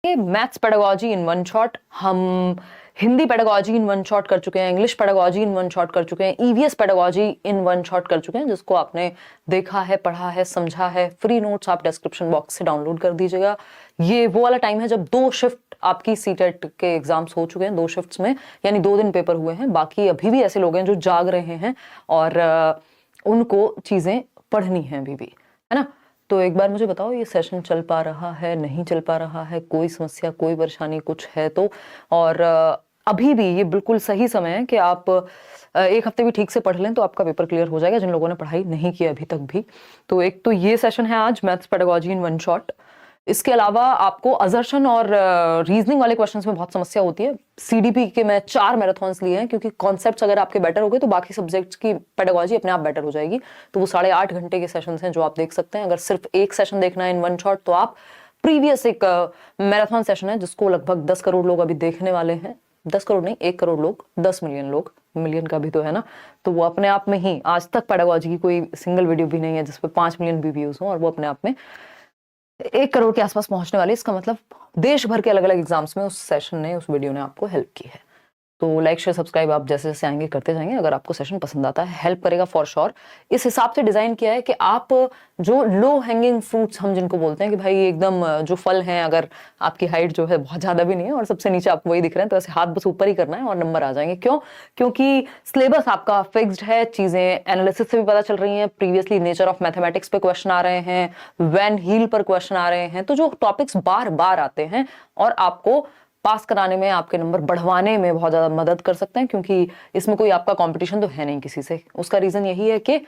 Maths pedagogy in one shot, हम Hindi pedagogy in one shot कर चुके हैं, English pedagogy in one shot कर चुके हैं, EVS pedagogy in one shot कर चुके हैं, जिसको आपने देखा है, पढ़ा है, समझा है। फ्री नोट्स आप डिस्क्रिप्शन बॉक्स से डाउनलोड कर दीजिएगा। ये वो वाला टाइम है जब 2 शिफ्ट आपकी सीटेट के एग्जाम्स हो चुके हैं, 2 शिफ्ट्स में, यानी 2 दिन पेपर हुए हैं। बाकी अभी भी ऐसे लोग हैं जो जाग रहे हैं और उनको चीजें पढ़नी है अभी भी, है ना। तो एक बार मुझे बताओ, ये सेशन चल पा रहा है, नहीं चल पा रहा है, कोई समस्या, कोई परेशानी कुछ है तो। और अभी भी ये बिल्कुल सही समय है कि आप 1 हफ्ते भी ठीक से पढ़ लें तो आपका पेपर क्लियर हो जाएगा, जिन लोगों ने पढ़ाई नहीं की अभी तक भी। तो एक तो ये सेशन है आज, maths pedagogy in one shot. इसके अलावा आपको असर्शन और रीजनिंग वाले क्वेश्चंस में बहुत समस्या होती है। सीडीपी के मैं 4 मैराथन्स लिए हैं, क्योंकि कॉन्सेप्ट्स अगर आपके बेटर हो गए तो बाकी सब्जेक्ट्स की पेडागोजी अपने आप बेटर हो जाएगी। तो वो 8.5 घंटे के सेशंस हैं जो आप देख सकते हैं। अगर सिर्फ एक सेशन देखना है इन वन शॉट तो आप प्रीवियस एक मैराथन सेशन है जिसको लगभग 10 करोड़ लोग अभी देखने वाले हैं। 10 करोड़ नहीं, 1 करोड़ लोग, 10 मिलियन लोग, मिलियन का भी तो है ना। तो वो अपने आप में ही, आज तक पेडागोजी की कोई सिंगल वीडियो भी नहीं है जिसपे 5 मिलियन भी व्यूज हो, और वो अपने आप में 1 करोड़ के आसपास पहुंचने वाली। इसका मतलब देश भर के अलग अलग एग्जाम्स में उस सेशन ने, उस वीडियो ने आपको हेल्प की है। तो लाइक शेयर सब्सक्राइब आप जैसे जैसे आएंगे करते जाएंगे। अगर आपको सेशन पसंद आता है, हेल्प करेगा फॉर श्योर। इस हिसाब से डिजाइन किया है कि आप जो लो हैंगिंग फ्रूट्स हम जिनको बोलते हैं कि भाई एकदम जो फल हैं, अगर आपकी हाइट जो है बहुत ज्यादा भी नहीं है और सबसे नीचे आपको वही दिख रहे हैं, तो ऐसे हाथ बस ऊपर ही करना है और नंबर आ जाएंगे। क्यों? क्योंकि सिलेबस आपका फिक्स्ड है, चीजें एनालिसिस से भी पता चल रही हैं। प्रीवियसली नेचर ऑफ मैथमेटिक्स पे क्वेश्चन आ रहे हैं, वैन हील पर क्वेश्चन आ रहे हैं। तो जो टॉपिक्स बार बार आते हैं और आपको पास कराने में, आपके नंबर बढ़वाने में बहुत ज्यादा मदद कर सकते हैं, क्योंकि इसमें कोई आपका कंपटीशन तो है नहीं किसी से। उसका रीजन यही है कि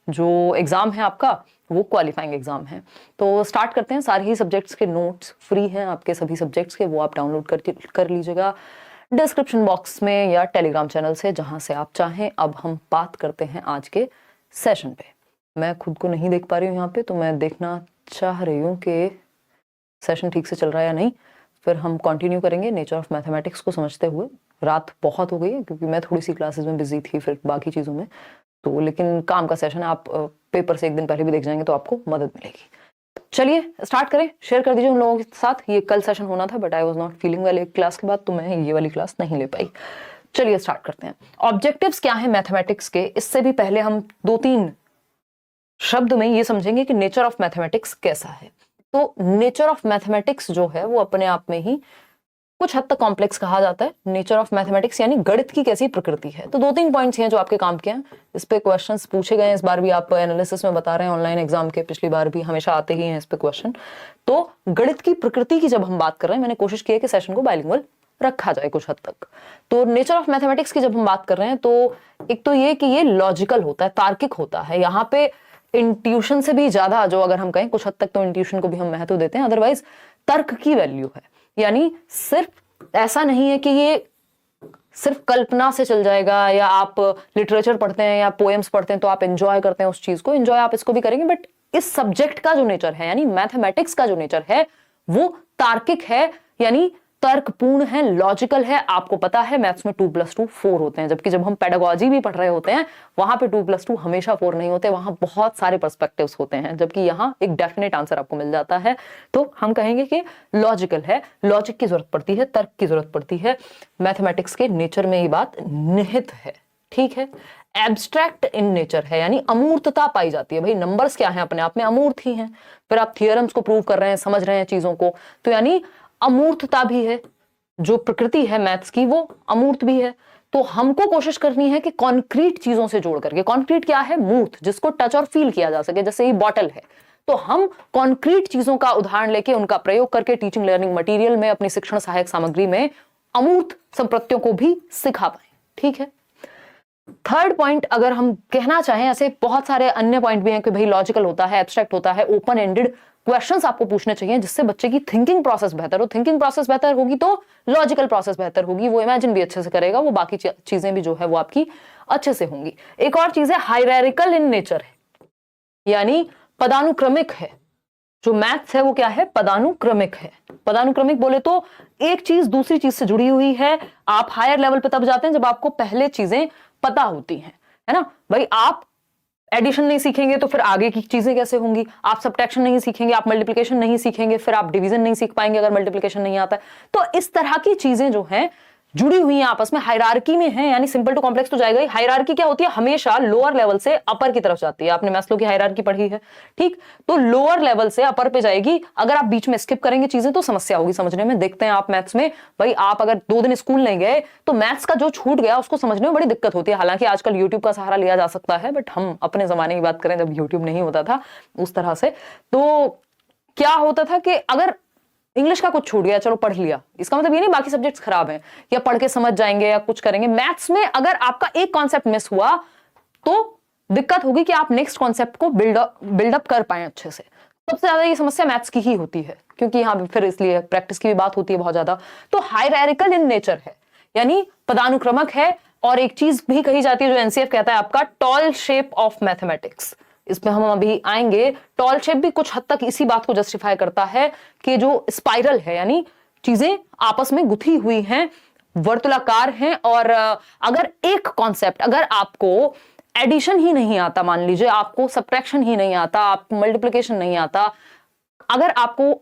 जो एग्जाम है आपका वो क्वालिफाइंग एग्जाम है। तो स्टार्ट करते हैं। सारे ही सब्जेक्ट्स के नोट्स फ्री हैं आपके सभी सब्जेक्ट्स के, वो आप डाउनलोड कर लीजिएगा डिस्क्रिप्शन बॉक्स में या टेलीग्राम चैनल से, जहां से आप चाहें। अब हम बात करते हैं आज के सेशन पे। मैं खुद को नहीं देख पा रही हूँ यहाँ पे, तो मैं देखना चाह रही हूँ कि सेशन ठीक से चल रहा है या नहीं। फिर हम कंटिन्यू करेंगे नेचर ऑफ मैथमेटिक्स को समझते हुए। रात बहुत हो गई है क्योंकि मैं थोड़ी सी क्लासेस में बिजी थी, फिर बाकी चीज़ों में। तो लेकिन काम का सेशन है, आप पेपर से 1 दिन पहले भी देख जाएंगे तो आपको मदद मिलेगी। चलिए स्टार्ट करें। शेयर कर दीजिए उन लोगों के साथ। ये कल सेशन होना था but I was not feeling well एक क्लास के बाद, तो मैं ये वाली क्लास नहीं ले पाई। चलिए स्टार्ट करते हैं। ऑब्जेक्टिव्स क्या है मैथमेटिक्स के, इससे भी पहले हम 2-3 शब्द में ये समझेंगे कि नेचर ऑफ मैथमेटिक्स कैसा है। तो नेचर ऑफ मैथमेटिक्स जो है वो अपने आप में ही कुछ हद तक कॉम्प्लेक्स कहा जाता है। नेचर ऑफ मैथमेटिक्स यानी गणित की कैसी प्रकृति है। तो 2-3 पॉइंट्स हैं जो आपके काम के हैं। इस पे क्वेश्चंस पूछे गए हैं, इस बार भी आप एनालिसिस में बता रहे हैं ऑनलाइन एग्जाम के, पिछली बार भी हमेशा आते ही हैं इस पे क्वेश्चन। तो गणित की प्रकृति की जब हम बात कर रहे हैं, मैंने कोशिश की है कि सेशन को बाइलिंगुअल रखा जाए कुछ हद तक। तो नेचर ऑफ मैथमेटिक्स की जब हम बात कर रहे हैं तो एक तो ये कि ये लॉजिकल होता है, तार्किक होता है। यहाँ पे इंट्यूशन से भी ज्यादा, जो अगर हम कहें कुछ हद तक तो इंट्यूशन को भी हम महत्व देते हैं, अदरवाइज तर्क की वैल्यू है। यानी सिर्फ ऐसा नहीं है कि ये सिर्फ कल्पना से चल जाएगा, या आप लिटरेचर पढ़ते हैं या पोएम्स पढ़ते हैं तो आप एंजॉय करते हैं उस चीज को, एंजॉय आप इसको भी करेंगे, बट इस सब्जेक्ट का जो नेचर है, यानी मैथमेटिक्स का जो नेचर है, वो तार्किक है, यानी तर्कपूर्ण है, लॉजिकल है। आपको पता है मैथ्स में 2+2 4 होते हैं, जबकि जब हम पेडागोजी भी पढ़ रहे होते हैं वहां पे 2+2 हमेशा 4 नहीं होते, वहां बहुत सारे पर्सपेक्टिव्स होते हैं, जबकि यहाँ एक डेफिनेट आंसर आपको मिल जाता है। तो हम कहेंगे कि लॉजिकल है, लॉजिक की जरूरत पड़ती है, तर्क की जरूरत पड़ती है। मैथमेटिक्स के नेचर में ये बात निहित है, ठीक है। एब्स्ट्रैक्ट इन नेचर है, यानी अमूर्तता पाई जाती है। भाई नंबर्स क्या है, अपने आप में अमूर्त ही हैं। फिर आप थियरम्स को प्रूव कर रहे हैं, समझ रहे हैं चीजों को, तो यानी अमूर्तता भी है। जो प्रकृति है मैथ्स की वो अमूर्त भी है। तो हमको कोशिश करनी है कि कॉन्क्रीट चीजों से जोड़ करके, कॉन्क्रीट क्या है, मूर्त, जिसको टच और फील किया जा सके, जैसे ये बॉटल है, तो हम कॉन्क्रीट चीजों का उदाहरण लेके उनका प्रयोग करके टीचिंग लर्निंग मटेरियल में, अपनी शिक्षण सहायक सामग्री में अमूर्त संप्रत्यों को भी सिखा पाए, ठीक है। थर्ड पॉइंट अगर हम कहना चाहें, ऐसे बहुत सारे अन्य पॉइंट भी हैं कि भाई लॉजिकल होता है, एब्स्ट्रैक्ट होता है, ओपन एंडेड क्वेश्चंस आपको पूछने चाहिए जिससे बच्चे की थिंकिंग प्रोसेस बेहतर हो। थिंकिंग प्रोसेस बेहतर होगी तो लॉजिकल प्रोसेस बेहतर होगी, वो इमेजिन भी अच्छे से करेगा, वो बाकी चीजें भी जो है वो आपकी अच्छे से होंगी। एक और चीज है हायरार्किकल इन नेचर है, यानी पदानुक्रमिक है। जो मैथ्स है वो क्या है, पदानुक्रमिक है। पदानुक्रमिक बोले तो एक चीज दूसरी चीज से जुड़ी हुई है। आप हायर लेवल पे तब जाते हैं जब आपको पहले चीजें पता होती हैं, है ना। भाई आप एडिशन नहीं सीखेंगे तो फिर आगे की चीजें कैसे होंगी? आप सब्ट्रैक्शन नहीं सीखेंगे, आप मल्टीप्लिकेशन नहीं सीखेंगे, फिर आप डिवीजन नहीं सीख पाएंगे अगर मल्टीप्लिकेशन नहीं आता है। तो इस तरह की चीजें जो हैं जुड़ी हुई हैं आपस में, हायरार्की में है, यानी सिंपल टू कॉम्प्लेक्स तो जाएगा ही। हायरार्की क्या होती है? हमेशा लोअर लेवल से अपर की तरफ जाती है। आपने मैस्लो की हायरार्की पढ़ी है, ठीक? तो लोअर लेवल से अपर पे जाएगी। अगर आप बीच में स्किप करेंगे चीजें तो समस्या होगी समझने में। देखते हैं आप मैथ्स में, भाई आप अगर 2 दिन स्कूल नहीं गए तो मैथ्स का जो छूट गया उसको समझने में बड़ी दिक्कत होती है। हालांकि आजकल यूट्यूब का सहारा लिया जा सकता है, बट हम अपने जमाने की बात करें जब यूट्यूब नहीं होता था उस तरह से, तो क्या होता था कि अगर इंग्लिश का कुछ छूट गया, चलो पढ़ लिया, इसका मतलब ये नहीं बाकी सब्जेक्ट्स खराब हैं या पढ़ के समझ जाएंगे या कुछ करेंगे। मैथ्स में अगर आपका एक कॉन्सेप्ट मिस हुआ तो दिक्कत होगी कि आप नेक्स्ट कॉन्सेप्ट को बिल्डअप कर पाए अच्छे से। सबसे ज्यादा ये समस्या मैथ्स की ही होती है, क्योंकि यहाँ फिर इसलिए प्रैक्टिस की भी बात होती है बहुत ज्यादा। तो हायरार्किकल इन नेचर है, यानी पदानुक्रमक है। और एक चीज भी कही जाती है जो एनसीएफ कहता है आपका, टॉल शेप ऑफ मैथमेटिक्स। इसमें हम अभी आएंगे। टॉल शेप भी कुछ हद तक इसी बात को जस्टिफाई करता है कि जो स्पाइरल है, यानी चीजें आपस में गुथी हुई हैं, वर्तुलाकार हैं, और अगर एक कॉन्सेप्ट, अगर आपको एडिशन ही नहीं आता, मान लीजिए आपको सब्ट्रैक्शन ही नहीं आता, आपको मल्टीप्लिकेशन नहीं आता, अगर आपको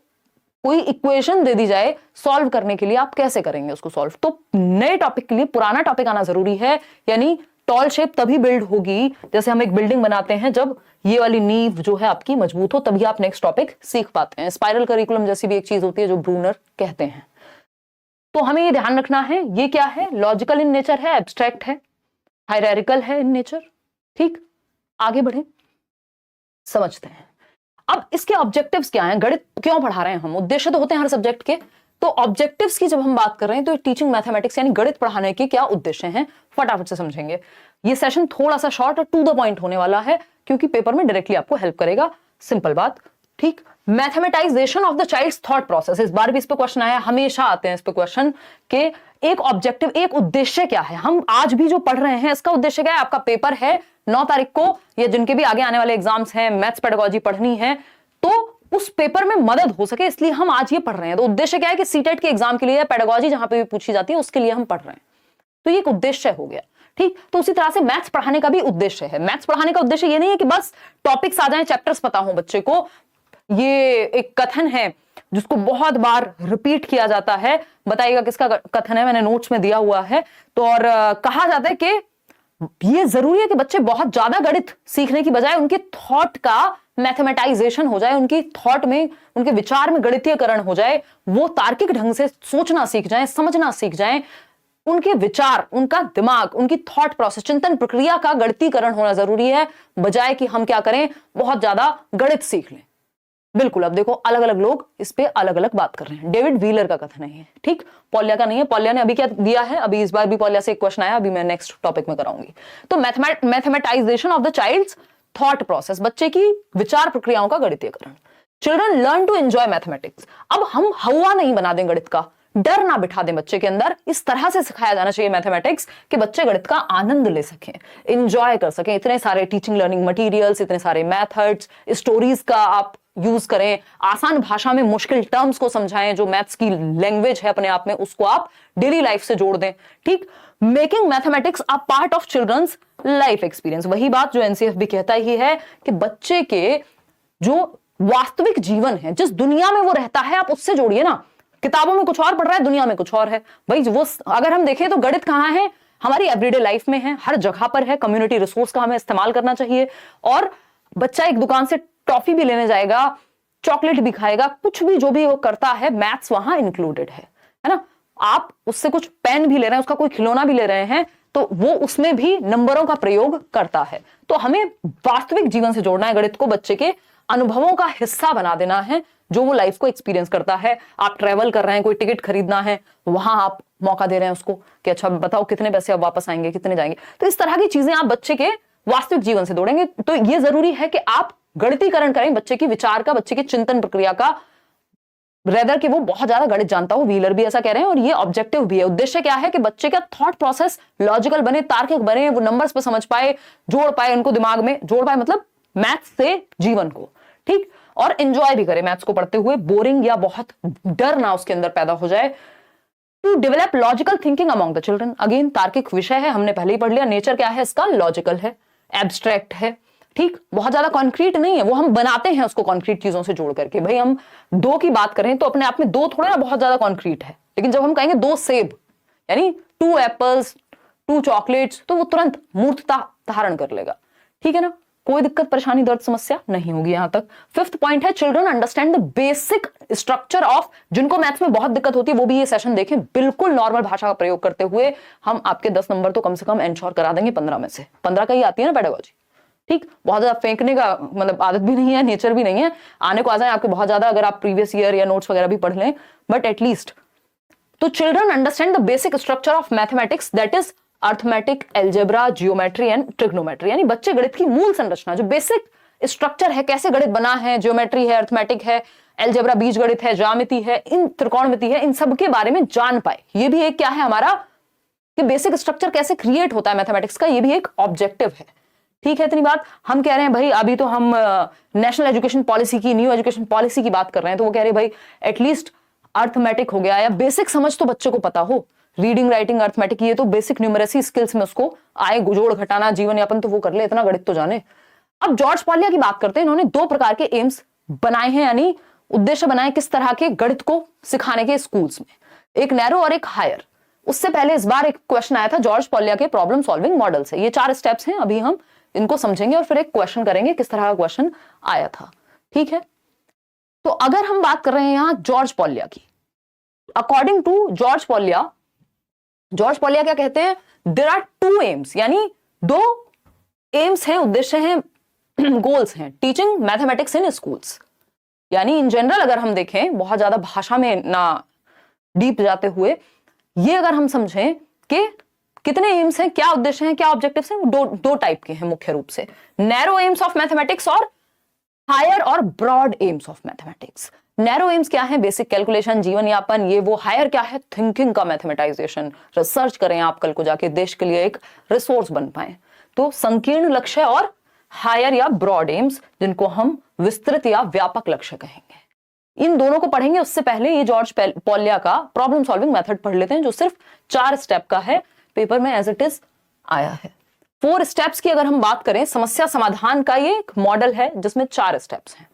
कोई इक्वेशन दे दी जाए सॉल्व करने के लिए, आप कैसे करेंगे उसको सॉल्व? तो नए टॉपिक के लिए पुराना टॉपिक आना जरूरी है। यानी टॉल शेप तभी बिल्ड होगी, जैसे हम एक बिल्डिंग बनाते हैं, जब ये वाली नींव जो है आपकी मजबूत हो, तभी आप नेक्स्ट टॉपिक सीख पाते हैं। स्पाइरल करिकुलम जैसी भी एक चीज होती है जो ब्रूनर कहते हैं। तो हमें ये ध्यान रखना है, ये क्या है? लॉजिकल इन नेचर है, एब्स्ट्रैक्ट है, हायरार्किकल है इन नेचर, ठीक? आगे बढ़े, समझते हैं। अब इसके ऑब्जेक्टिव्स क्या हैं? गणित क्यों पढ़ा रहे हैं हम? उद्देश्य तो होते हैं हर सब्जेक्ट के। तो ऑब्जेक्टिव्स की जब हम बात कर रहे हैं तो टीचिंग मैथमेटिक्स यानी गणित पढ़ाने के क्या उद्देश्य हैं, फटाफट से समझेंगे। ये सेशन थोड़ा सा शॉर्ट और टू द पॉइंट होने वाला है, क्योंकि पेपर में डायरेक्टली आपको हेल्प करेगा। सिंपल बात, ठीक? Mathematization of the child's thought process. इस बार भी इस पे क्वेश्चन आया, हमेशा आते हैं इस पे क्वेश्चन के एक ऑब्जेक्टिव, एक उद्देश्य क्या है। हम आज भी जो पढ़ रहे हैं इसका उद्देश्य क्या है? आपका पेपर है 9 तारीख को, या जिनके भी आगे आने वाले एग्जाम्स हैं, मैथ्स पेडागोजी पढ़नी है, तो उस पेपर में मदद हो सके, इसलिए हम आज ये पढ़ रहे हैं। तो उद्देश्य क्या है कि सीटेट के एग्जाम के लिए पेडागोजी जहां पे भी पूछी जाती है उसके लिए हम पढ़ रहे हैं। तो ये एक उद्देश्य हो गया, ठीक? तो उसी तरह से मैथ्स पढ़ाने का भी उद्देश्य है। मैथ्स पढ़ाने का उद्देश्य ये नहीं है कि बस टॉपिक्स आ जाएं, चैप्टर्स पता हो बच्चे को। ये एक कथन है जिसको बहुत बार रिपीट किया जाता है, बताइएगा किसका कथन है, मैंने नोट्स में दिया हुआ है। तो और कहा जाता है कि ये जरूरी है कि बच्चे बहुत ज्यादा गणित सीखने की बजाय उनके थॉट का मैथमेटाइजेशन हो जाए, उनकी थॉट में, उनके विचार में गणितीयकरण हो जाए, वो तार्किक ढंग से सोचना सीख जाएं, समझना सीख जाएं, उनके विचार, उनका दिमाग, उनकी थॉट प्रोसेस, चिंतन प्रक्रिया का गणितीकरण होना जरूरी है, बजाय कि हम क्या करें, बहुत ज्यादा गणित सीख लें। बिल्कुल, अब देखो अलग अलग लोग इस पे अलग अलग बात कर रहे हैं। डेविड व्हीलर का कथन है, ठीक? पॉलिया का नहीं है। पॉलिया ने अभी क्या दिया है, अभी इस बार भी पॉलिया से एक क्वेश्चन आया, अभी मैं नेक्स्ट टॉपिक में कराऊंगी। तो mathematization of the child's thought process, बच्चे की विचार प्रक्रियाओं का गणितीयकरण। Children learn to enjoy mathematics. अब हम हवा नहीं बना दें गणित का, डर ना बिठा दें बच्चे के अंदर। इस तरह से सिखाया जाना चाहिए मैथमेटिक्स कि बच्चे गणित का आनंद ले सकें, एंजॉय कर सकें। इतने सारे टीचिंग लर्निंग मटेरियल्स, इतने सारे मेथड्स, स्टोरीज का आप यूज करें, आसान भाषा में मुश्किल टर्म्स को समझाएं, जो मैथ्स की लैंग्वेज है अपने आप में उसको आप डेली लाइफ से जोड़ दें, ठीक? Making mathematics a part of children's life experience. वही बात जो एनसीएफ भी कहता ही है कि बच्चे के जो वास्तविक जीवन है, जिस दुनिया में वो रहता है, आप उससे जोड़िए ना। किताबों में कुछ और पढ़ रहा है, दुनिया में कुछ और है भाई। वो अगर हम देखें तो गणित कहाँ है, हमारी एवरीडे लाइफ में है, हर जगह पर है। कम्युनिटी रिसोर्स का हमें इस्तेमाल करना चाहिए। और बच्चा एक दुकान से टॉफी भी लेने जाएगा, चॉकलेट भी खाएगा, कुछ भी जो भी वो करता है, मैथ्स वहां इंक्लूडेड है ना? आप उससे कुछ पेन भी ले रहे हैं, उसका कोई खिलौना भी ले रहे हैं, तो वो उसमें भी नंबरों का प्रयोग करता है। तो हमें वास्तविक जीवन से जोड़ना है गणित को, बच्चे के अनुभवों का हिस्सा बना देना है, जो वो लाइफ को एक्सपीरियंस करता है। आप ट्रेवल कर रहे हैं, कोई टिकट खरीदना है, वहां आप मौका दे रहे हैं उसको कि अच्छा बताओ कितने पैसे अब वापस आएंगे, कितने जाएंगे। तो इस तरह की चीजें आप बच्चे के वास्तविक जीवन से जोड़ेंगे। तो ये जरूरी है कि आप गणितीकरण करें बच्चे की विचार का, बच्चे की चिंतन प्रक्रिया का, रेदर कि वो बहुत ज्यादा गणित जानता हो। व्हीलर भी ऐसा कह रहे हैं और ये ऑब्जेक्टिव भी है। उद्देश्य क्या है कि बच्चे का थॉट प्रोसेस लॉजिकल बने, तार्किक बने, वो नंबर्स पे समझ पाए, जोड़ पाए, उनको दिमाग में जोड़ पाए, मतलब मैथ्स से जीवन को, ठीक? और एंजॉय भी करे मैथ्स को पढ़ते हुए, बोरिंग या बहुत डर ना उसके अंदर पैदा हो जाए। To develop logical thinking among the children. Again तार्किक विषय है, हमने पहले ही पढ़ लिया। नेचर क्या है इसका? लॉजिकल है, एब्स्ट्रैक्ट है, ठीक, बहुत ज्यादा कॉन्क्रीट नहीं है, वो हम बनाते हैं उसको कॉन्क्रीट चीजों से जोड़ करके। भाई हम 2 की बात करें तो अपने आप में 2 थोड़ा ना बहुत ज्यादा कॉन्क्रीट है, लेकिन जब हम कहेंगे 2 सेब यानी 2 एप्पल्स 2 चॉकलेट्स, तो वो तुरंत मूर्तता धारण कर लेगा। ठीक है ना, कोई दिक्कत परेशानी दर्द समस्या नहीं होगी यहां तक। 5th पॉइंट है children understand the basic structure of, जिनको मैथ्स में बहुत दिक्कत होती है वो भी ये सेशन देखें, बिल्कुल नॉर्मल भाषा का प्रयोग करते हुए हम आपके 10 नंबर तो कम से कम एंश्योर करा देंगे 15 में से। 15 का ही आती है ना पेडागोजी। ठीक, बहुत ज्यादा फेंकने का मतलब आदत भी नहीं है, नेचर भी नहीं है, आने को आ जाए आपके बहुत ज्यादा अगर आप प्रीवियस ईयर या नोट्स वगैरह भी पढ़ लें, बट एटलीस्ट तो children understand the basic structure of mathematics that is arithmetic, algebra, geometry and trigonometry, यानी बच्चे गणित की मूल संरचना, जो बेसिक स्ट्रक्चर है, कैसे गणित बना है, जियोमेट्री है, अर्थमेटिक है, एल्जेब्रा बीज गणित है, ज्यामिति है, इन त्रिकोणमिति है, इन सब के बारे में जान पाए। ये भी एक क्या है हमारा कि बेसिक स्ट्रक्चर कैसे क्रिएट होता है मैथमेटिक्स का, ये भी एक ऑब्जेक्टिव है। ठीक है, इतनी बात हम कह रहे हैं भाई, अभी तो हम नेशनल एजुकेशन पॉलिसी की, न्यू एजुकेशन पॉलिसी की बात कर रहे हैं, तो वो कह रहे हैं भाई एटलीस्ट अर्थमेटिक हो गया या बेसिक समझ तो बच्चे को पता हो, रीडिंग राइटिंग अर्थमेटिक, ये तो बेसिक न्यूमरेसी स्किल्स में उसको आए, जोड़ घटाना जीवन यापन तो वो कर ले, इतना गणित तो जाने। अब जॉर्ज पॉलिया की बात करते हैं, इन्होंने 2 प्रकार के एम्स बनाए हैं, यानी उद्देश्य बनाए किस तरह के गणित को सिखाने के स्कूल्स में, एक नैरो और एक हायर। उससे पहले इस बार एक क्वेश्चन आया था जॉर्ज पॉलिया के प्रॉब्लम सॉल्विंग मॉडल से। ये 4 स्टेप्स हैं, अभी हम इनको समझेंगे और फिर एक क्वेश्चन करेंगे किस तरह का क्वेश्चन आया था। ठीक है, तो अगर हम बात कर रहे हैं यहां जॉर्ज पॉलिया की, अकॉर्डिंग टू जॉर्ज पॉलिया क्या कहते हैं, देयर आर 2 एम्स, यानी 2 एम्स हैं, उद्देश्य हैं, गोल्स हैं, टीचिंग मैथमेटिक्स इन स्कूल्स। यानी इन जनरल अगर हम देखें, बहुत ज्यादा भाषा में ना डीप जाते हुए, ये अगर हम समझें कि कितने एम्स हैं, क्या उद्देश्य हैं, क्या ऑब्जेक्टिव्स हैं, दो टाइप के हैं मुख्य रूप से, नैरो एम्स ऑफ मैथमेटिक्स और हायर और broad aims of mathematics. Narrow aims क्या है, बेसिक कैलकुलेशन, जीवन यापन, ये वो। हायर क्या है, थिंकिंग का मैथमेटाइजेशन, रिसर्च करें आप कल को जाके देश के लिए एक रिसोर्स बन पाए। तो संकीर्ण लक्ष्य और हायर या ब्रॉड एम्स, जिनको हम विस्तृत या व्यापक लक्ष्य कहेंगे, इन दोनों को पढ़ेंगे। उससे पहले ये जॉर्ज पॉलिया का प्रॉब्लम सॉल्विंग मेथड पढ़ लेते हैं, जो सिर्फ 4 स्टेप का है, पेपर में एज इट इज आया है। 4 स्टेप्स की अगर हम बात करें, समस्या समाधान का ये एक मॉडल है जिसमें 4 स्टेप्स हैं।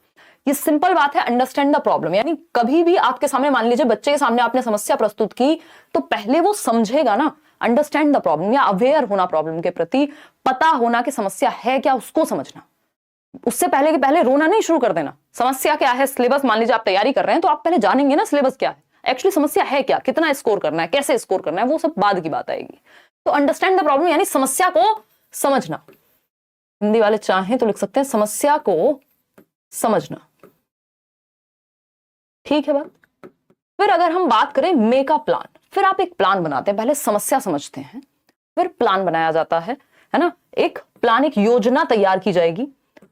ये सिंपल बात है, अंडरस्टैंड द प्रॉब्लम, यानी कभी भी आपके सामने, मान लीजिए बच्चे के सामने आपने समस्या प्रस्तुत की, तो पहले वो समझेगा ना, अंडरस्टैंड द प्रॉब्लम या अवेयर होना प्रॉब्लम के प्रति, पता होना कि समस्या है क्या, उसको समझना। उससे पहले के पहले रोना नहीं शुरू कर देना। समस्या क्या है, सिलेबस, मान लीजिए आप तैयारी कर रहे हैं तो आप पहले जानेंगे ना सिलेबस क्या है, एक्चुअली समस्या है क्या, कितना स्कोर करना है, कैसे स्कोर करना है, वो सब बाद की बात आएगी। तो अंडरस्टैंड द प्रॉब्लम यानी समस्या को समझना। हिंदी वाले चाहें तो लिख सकते हैं समस्या को समझना। ठीक है बात। फिर अगर हम बात करें मेक अ प्लान, फिर आप एक प्लान बनाते हैं, पहले समस्या समझते हैं, फिर प्लान बनाया जाता है ना, एक प्लान, एक योजना तैयार की जाएगी।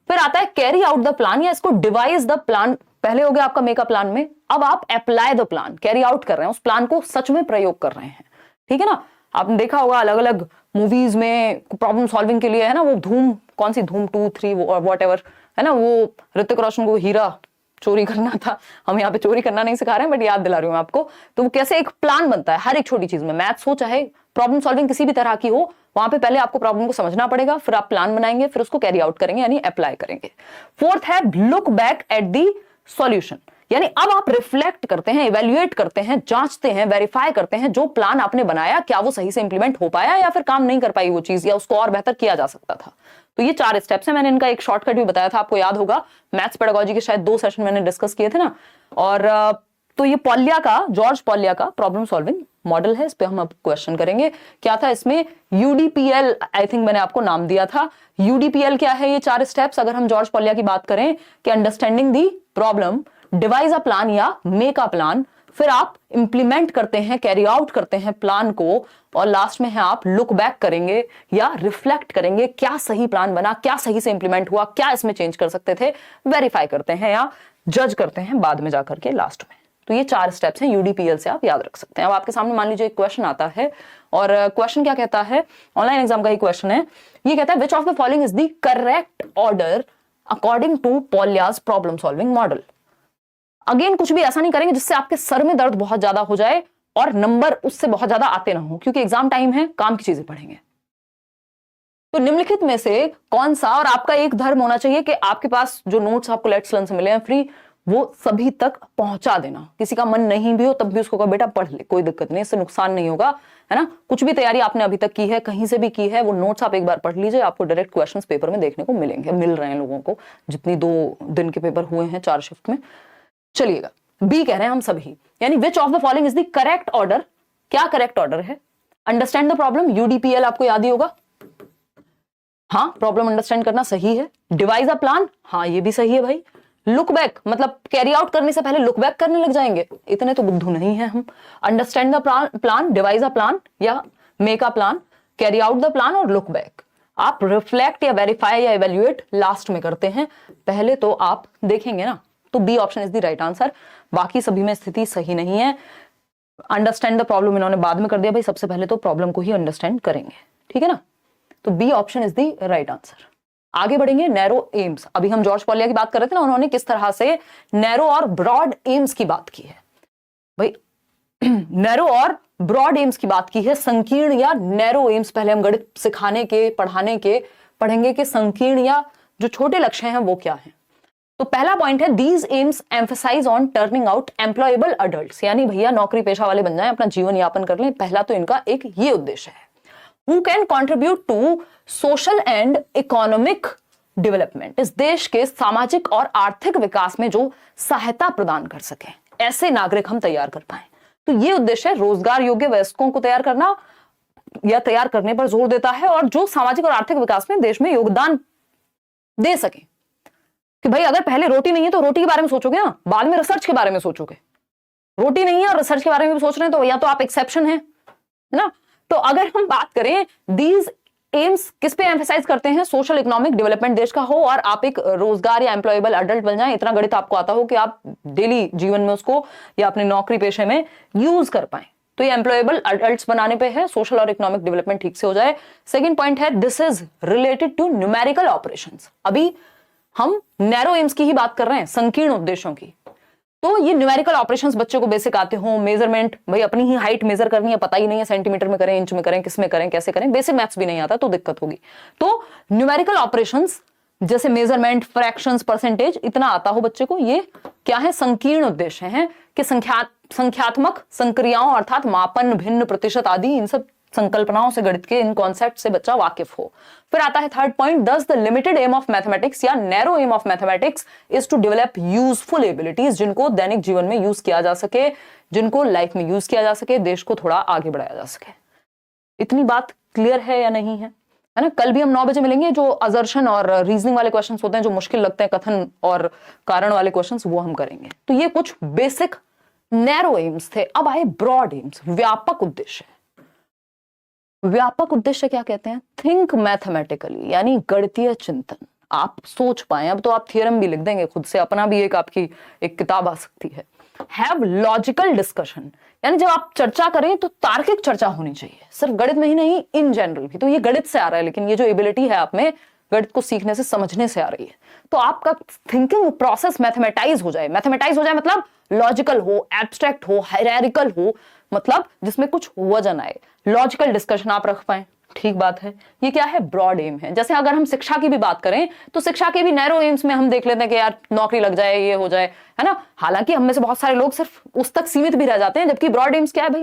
फिर आता है कैरी आउट द प्लान, या इसको डिवाइस द प्लान। पहले हो गया आपका मेक अ प्लान में, अब आप apply the plan, carry out कर रहे हैं, उस प्लान को सच में प्रयोग कर रहे हैं। ठीक है ना, आपने देखा होगा अलग अलग मूवीज में प्रॉब्लम सॉल्विंग के लिए, है ना, वो धूम, कौन सी धूम 2, 3 और वॉट एवर, है ना, वो ऋतिक रोशन को हीरा चोरी करना था। हम यहाँ पे चोरी करना नहीं सिखा रहे हैं, बट याद दिला रही हूँ आपको। तो वो कैसे एक प्लान बनता है हर एक छोटी चीज में, मैथ्स हो चाहे प्रॉब्लम सॉल्विंग किसी भी तरह की हो, वहां पे पहले आपको प्रॉब्लम को समझना पड़ेगा, फिर आप प्लान बनाएंगे, फिर उसको कैरी आउट करेंगे यानी अप्लाई करेंगे। 4th है look back at the solution, यानी अब आप रिफ्लेक्ट करते हैं, इवेल्युएट करते हैं, जांचते हैं, वेरीफाई करते हैं जो प्लान आपने बनाया क्या वो सही से इंप्लीमेंट हो पाया या फिर काम नहीं कर पाई वो चीज, या उसको और बेहतर किया जा सकता था। तो ये 4 स्टेप्स हैं। मैंने इनका एक शॉर्टकट भी बताया था, आपको याद होगा, मैथ्स पेडागोजी के शायद 2 सेशन मैंने डिस्कस किए थे ना। और तो ये पॉलिया का, जॉर्ज पॉलिया का प्रॉब्लम सॉल्विंग मॉडल है, इस पे हम अब क्वेश्चन करेंगे। क्या था इसमें, यूडीपीएल आई थिंक मैंने आपको नाम दिया था। यूडीपीएल क्या है, ये 4 स्टेप्स अगर हम जॉर्ज पॉलिया की बात करें कि understanding the problem, device a plan या मेक अ प्लान, फिर आप इंप्लीमेंट करते हैं, कैरी आउट करते हैं प्लान को, और लास्ट में है आप लुक बैक करेंगे या रिफ्लेक्ट करेंगे, क्या सही प्लान बना, क्या सही से इंप्लीमेंट हुआ, क्या इसमें चेंज कर सकते थे, वेरीफाई करते हैं या जज करते हैं बाद में जाकर के लास्ट में। तो ये 4 स्टेप्स हैं, यूडीपीएल से आप याद रख सकते हैं। अब आपके सामने मान लीजिए एक क्वेश्चन आता है, और क्वेश्चन क्या कहता है, ऑनलाइन एग्जाम का ही क्वेश्चन है। ये कहता है which of the following is the correct order according to Polya's problem solving model. Again कुछ भी ऐसा नहीं करेंगे जिससे आपके सर में दर्द बहुत ज्यादा हो जाए और नंबर उससे बहुत ज्यादा आते ना हो, क्योंकि एग्जाम टाइम है, काम की चीजें पढ़ेंगे। तो निम्नलिखित में से कौन सा, और आपका एक धर्म होना चाहिए कि आपके पास जो नोट्स आपको लेट्स लर्न से मिले हैं फ्री, वो सभी तक पहुंचा देना। किसी का मन नहीं भी हो तब भी उसको कहो बेटा पढ़ ले, कोई दिक्कत नहीं, इससे नुकसान नहीं होगा, है ना। कुछ भी तैयारी आपने अभी तक की है, कहीं से भी की है, वो नोट्स आप एक बार पढ़ लीजिए, आपको डायरेक्ट क्वेश्चंस पेपर में देखने को मिलेंगे, मिल रहे हैं लोगों को, जितनी 2 दिन के पेपर हुए हैं 4 शिफ्ट में। चलिएगा, बी कह रहे हैं हम सभी, यानी विच of the following is the correct order. क्या करेक्ट ऑर्डर है? अंडरस्टैंड द प्रॉब्लम, यूडीपीएल आपको याद ही होगा, हाँ, प्रॉब्लम अंडरस्टैंड करना सही है। डिवाइस अ प्लान, हाँ ये भी सही है भाई। लुक बैक, मतलब कैरी आउट करने से पहले लुक बैक करने लग जाएंगे, इतने तो बुद्धू नहीं है हम। Understand the plan, devise a plan या make a plan, carry out the plan और लुक बैक। आप रिफ्लेक्ट या वेरीफाई या इवेल्युएट लास्ट में करते हैं, पहले तो आप देखेंगे ना। तो B option is the right answer. बाकी सभी में स्थिति सही नहीं है। अंडरस्टैंड द प्रॉब्लम इन्होंने बाद में कर दिया भाई, सबसे पहले तो प्रॉब्लम को ही अंडरस्टैंड करेंगे, ठीक है ना। तो B option is the right answer. आगे बढ़ेंगे, नैरो एम्स। अभी हम जॉर्ज पॉलिया की बात कर रहे थे ना, उन्होंने किस तरह से नैरो और ब्रॉड एम्स की बात की है भाई। नैरो और ब्रॉड एम्स की बात की है, संकीर्ण या नैरो एम्स। पहले हम गणित सिखाने के पढ़ाने के पढ़ेंगे कि संकीर्ण या जो छोटे लक्ष्य हैं वो क्या हैं। तो पहला पॉइंट है, these aims emphasize on turning out employable adults, यानी भैया नौकरी पेशा वाले बन जाएं, अपना जीवन यापन कर लें। पहला तो इनका एक ये उद्देश्य है। Who can contribute to social and economic development, इस देश के सामाजिक और आर्थिक विकास में जो सहायता प्रदान कर सके, ऐसे नागरिक हम तैयार कर पाए। तो ये उद्देश्य है, रोजगार योग्य वयस्कों को तैयार करना या तैयार करने पर जोर देता है, और जो सामाजिक और आर्थिक विकास में देश में योगदान दे सके। कि भाई अगर पहले रोटी नहीं है तो रोटी के बारे में सोचोगे ना, बाद में रिसर्च के बारे में सोचोगे। रोटी नहीं है और रिसर्च के बारे में भी सोच रहे हैं तो या तो आप एक्सेप्शन है ना। तो अगर हम बात करें, दीज एम्स किस पे एम्फसाइज करते हैं, सोशल इकोनॉमिक डेवलपमेंट देश का हो, और आप एक रोजगार या एम्प्लॉयबल अडल्ट बन जाएं, इतना गणित आपको आता हो कि आप डेली जीवन में उसको या अपने नौकरी पेशे में यूज कर पाए। तो ये एम्प्लॉयबल अडल्ट्स बनाने पे है, सोशल और इकोनॉमिक डेवलपमेंट ठीक से हो जाए। सेकंड पॉइंट है, this is related to numerical operations. अभी हम नैरो एम्स की ही बात कर रहे हैं, संकीर्ण उद्देश्यों की। तो ये न्यूमेरिकल ऑपरेशंस बच्चों को बेसिक आते हो, मेजरमेंट, भाई अपनी ही हाइट मेजर करनी है, पता ही नहीं है सेंटीमीटर में करें, इंच में करें, किस में करें, कैसे करें, बेसिक मैथ्स भी नहीं आता तो दिक्कत होगी। तो न्यूमेरिकल ऑपरेशंस जैसे मेजरमेंट, फ्रैक्शंस, परसेंटेज, इतना आता हो बच्चे को, ये क्या है, संकीर्ण उद्देश्य हैं कि संख्यात्मक संक्रियाओं अर्थात मापन, भिन्न, प्रतिशत आदि, इन सब संकल्पनाओं से, गणित के इन कॉन्सेप्ट से बच्चा वाकिफ हो। फिर आता है third point, thus the limited aim of mathematics या narrow aim of mathematics is to develop useful abilities, जिनको दैनिक जीवन में यूज किया जा सके, जिनको लाइफ में यूज किया जा सके, देश को थोड़ा आगे बढ़ाया जा सके। इतनी बात क्लियर है या नहीं है ना। कल भी हम 9 बजे मिलेंगे, जो असर्शन और रीजनिंग वाले क्वेश्चंस होते हैं, जो मुश्किल लगते हैं, कथन और कारण वाले क्वेश्चंस, वो हम करेंगे। तो ये कुछ बेसिक नैरो एम्स थे। अब आए ब्रॉड एम्स, व्यापक उद्देश्य। व्यापक उद्देश्य क्या कहते हैं, थिंक मैथमेटिकली, यानी गणितीय चिंतन, आप सोच पाए। अब तो आप थियरम भी लिख देंगे खुद से, अपना भी एक आपकी एक किताब आ सकती है। हैव लॉजिकल डिस्कशन, यानी जब आप चर्चा करें तो तार्किक चर्चा होनी चाहिए, सिर्फ गणित में ही नहीं, इन जनरल भी। तो ये गणित से आ रहा है, लेकिन ये जो एबिलिटी है आप में, गणित को सीखने से, समझने से आ रही है। तो आपका थिंकिंग प्रोसेस मैथमेटाइज हो जाए। मैथमेटाइज हो जाए मतलब लॉजिकल हो, एब्स्ट्रैक्ट हो, हायरार्किकल हो, मतलब जिसमें कुछ वजन आए। लॉजिकल डिस्कशन आप रख पाए, ठीक बात है। ये क्या है, ब्रॉड एम है। जैसे अगर हम शिक्षा की भी बात करें तो शिक्षा के भी नैरो एम्स में हम देख लेते हैं कि यार नौकरी लग जाए, ये हो जाए, है ना। हालांकि हम में से बहुत सारे लोग सिर्फ उस तक सीमित भी रह जाते हैं, जबकि ब्रॉड एम्स क्या है भाई,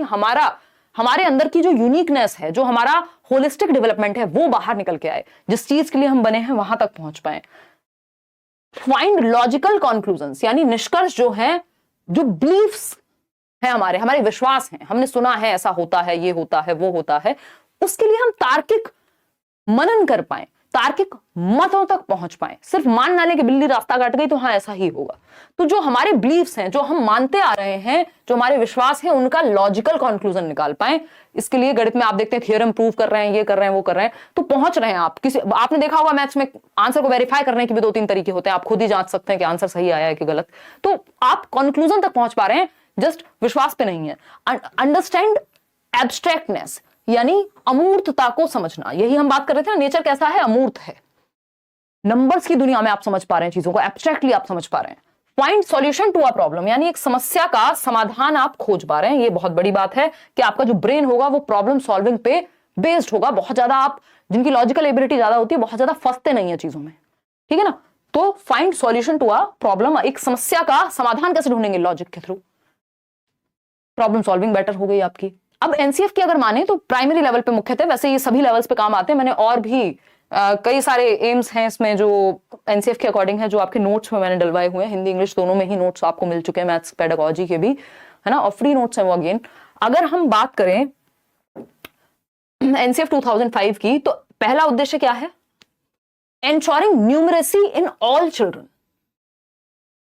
हमारे अंदर की जो यूनिकनेस है, जो हमारा होलिस्टिक डेवलपमेंट है, वो बाहर निकल के आए, जिस चीज के लिए हम बने हैं वहां तक पहुंच पाए। फाइंड लॉजिकल कंक्लूजन्स, यानी निष्कर्ष जो है, जो बिलीफ्स है, हमारे विश्वास हैं, हमने सुना है ऐसा होता है, ये होता है, वो होता है, उसके लिए हम तार्किक मनन कर पाए, तार्किक मतों तक पहुंच पाए। सिर्फ मान ना ले कि बिल्ली रास्ता काट गई तो हाँ ऐसा ही होगा। तो जो हमारे बिलीफ्स हैं, जो हम मानते आ रहे हैं, जो हमारे विश्वास हैं, उनका लॉजिकल कंक्लूजन निकाल पाए। इसके लिए गणित में आप देखते हैं थ्योरम प्रूव कर रहे हैं, ये कर रहे हैं, वो कर रहे हैं, तो पहुंच रहे हैं आप। आपने देखा होगा मैथ्स में आंसर को वेरीफाई करने के भी 2-3 तरीके होते हैं, आप खुद ही जांच सकते हैं कि आंसर सही आया है कि गलत। तो आप कंक्लूजन तक पहुंच पा रहे हैं, जस्ट विश्वास पे नहीं है। अंडरस्टैंड एब्स्ट्रैक्टनेस, यानी अमूर्तता को समझना। यही हम बात कर रहे थे ना, नेचर कैसा है, अमूर्त है। नंबर्स की दुनिया में आप समझ पा रहे हैं चीजों को, एब्स्ट्रैक्टली आप समझ पा रहे हैं। Find solution to a problem, यानी एक समस्या का समाधान आप खोज पा रहे हैं। ये बहुत बड़ी बात है कि आपका जो ब्रेन होगा वो प्रॉब्लम सॉल्विंग पे बेस्ड होगा, बहुत ज्यादा आप जिनकी लॉजिकल एबिलिटी ज्यादा होती है बहुत ज्यादा फंसते नहीं है चीजों में, ठीक है ना। तो find solution to a problem, एक समस्या का समाधान कैसे ढूंढेंगे, लॉजिक के थ्रू, प्रॉब्लम सॉल्विंग बेटर हो गई आपकी। अब एनसीएफ की अगर माने तो प्राइमरी लेवल पे मुख्यतः, वैसे ये सभी लेवल्स पे काम आते हैं, मैंने और भी कई सारे एम्स हैं इसमें जो एनसीएफ के अकॉर्डिंग है, जो आपके नोट्स में मैंने डलवाए हुए हैं, हिंदी इंग्लिश दोनों में ही नोट्स आपको मिल चुके हैं, मैथ्स पेडागोजी के भी, है ना, और फ्री नोट्स हैं वो अगेन। अगर हम बात करें एनसीएफ 2005 की, तो पहला उद्देश्य क्या है, ensuring numeracy in all children.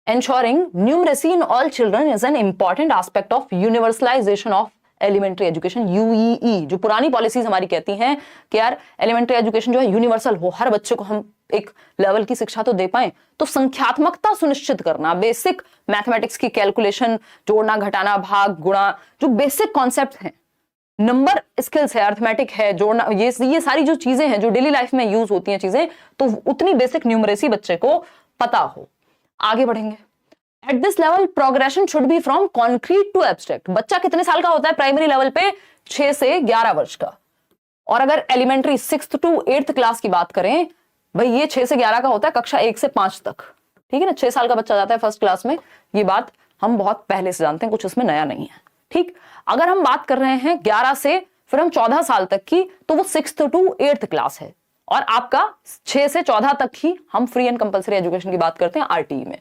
Ensuring numeracy in all children is an important aspect of universalization of elementary education, UEE. जो पुरानी पॉलिसीज हमारी कहती हैं कि यार एलिमेंट्री एजुकेशन जो है यूनिवर्सल हो, हर बच्चे को हम एक लेवल की शिक्षा तो दे पाए, तो संख्यात्मकता सुनिश्चित करना, बेसिक मैथमेटिक्स की कैलकुलेशन, जोड़ना घटाना भाग गुणा, जो बेसिक कॉन्सेप्ट हैं, नंबर स्किल्स है, अर्थमेटिक है, जोड़ना, ये सारी जो चीजें हैं जो डेली लाइफ में यूज होती हैं चीजें, तो उतनी बेसिक न्यूमरेसी बच्चे को पता हो। आगे बढ़ेंगे, at this level progression should be from concrete to abstract. बच्चा कितने साल का होता है प्राइमरी लेवल पे, 6 से 11 वर्ष का। और अगर elementary 6th to 8th class की बात करें, भाई ये 6 से 11 का होता है, कक्षा 1 से 5 तक, ठीक है ना, 6 साल का बच्चा जाता है फर्स्ट क्लास में, ये बात हम बहुत पहले से जानते हैं, कुछ इसमें नया नहीं है, ठीक। अगर हम बात कर रहे हैं 11 से फिर हम 14 साल तक की, तो वो 6th to 8th क्लास है, और आपका 6 से 14 तक ही हम फ्री एंड कंपलसरी एजुकेशन की बात करते हैं आरटीई में।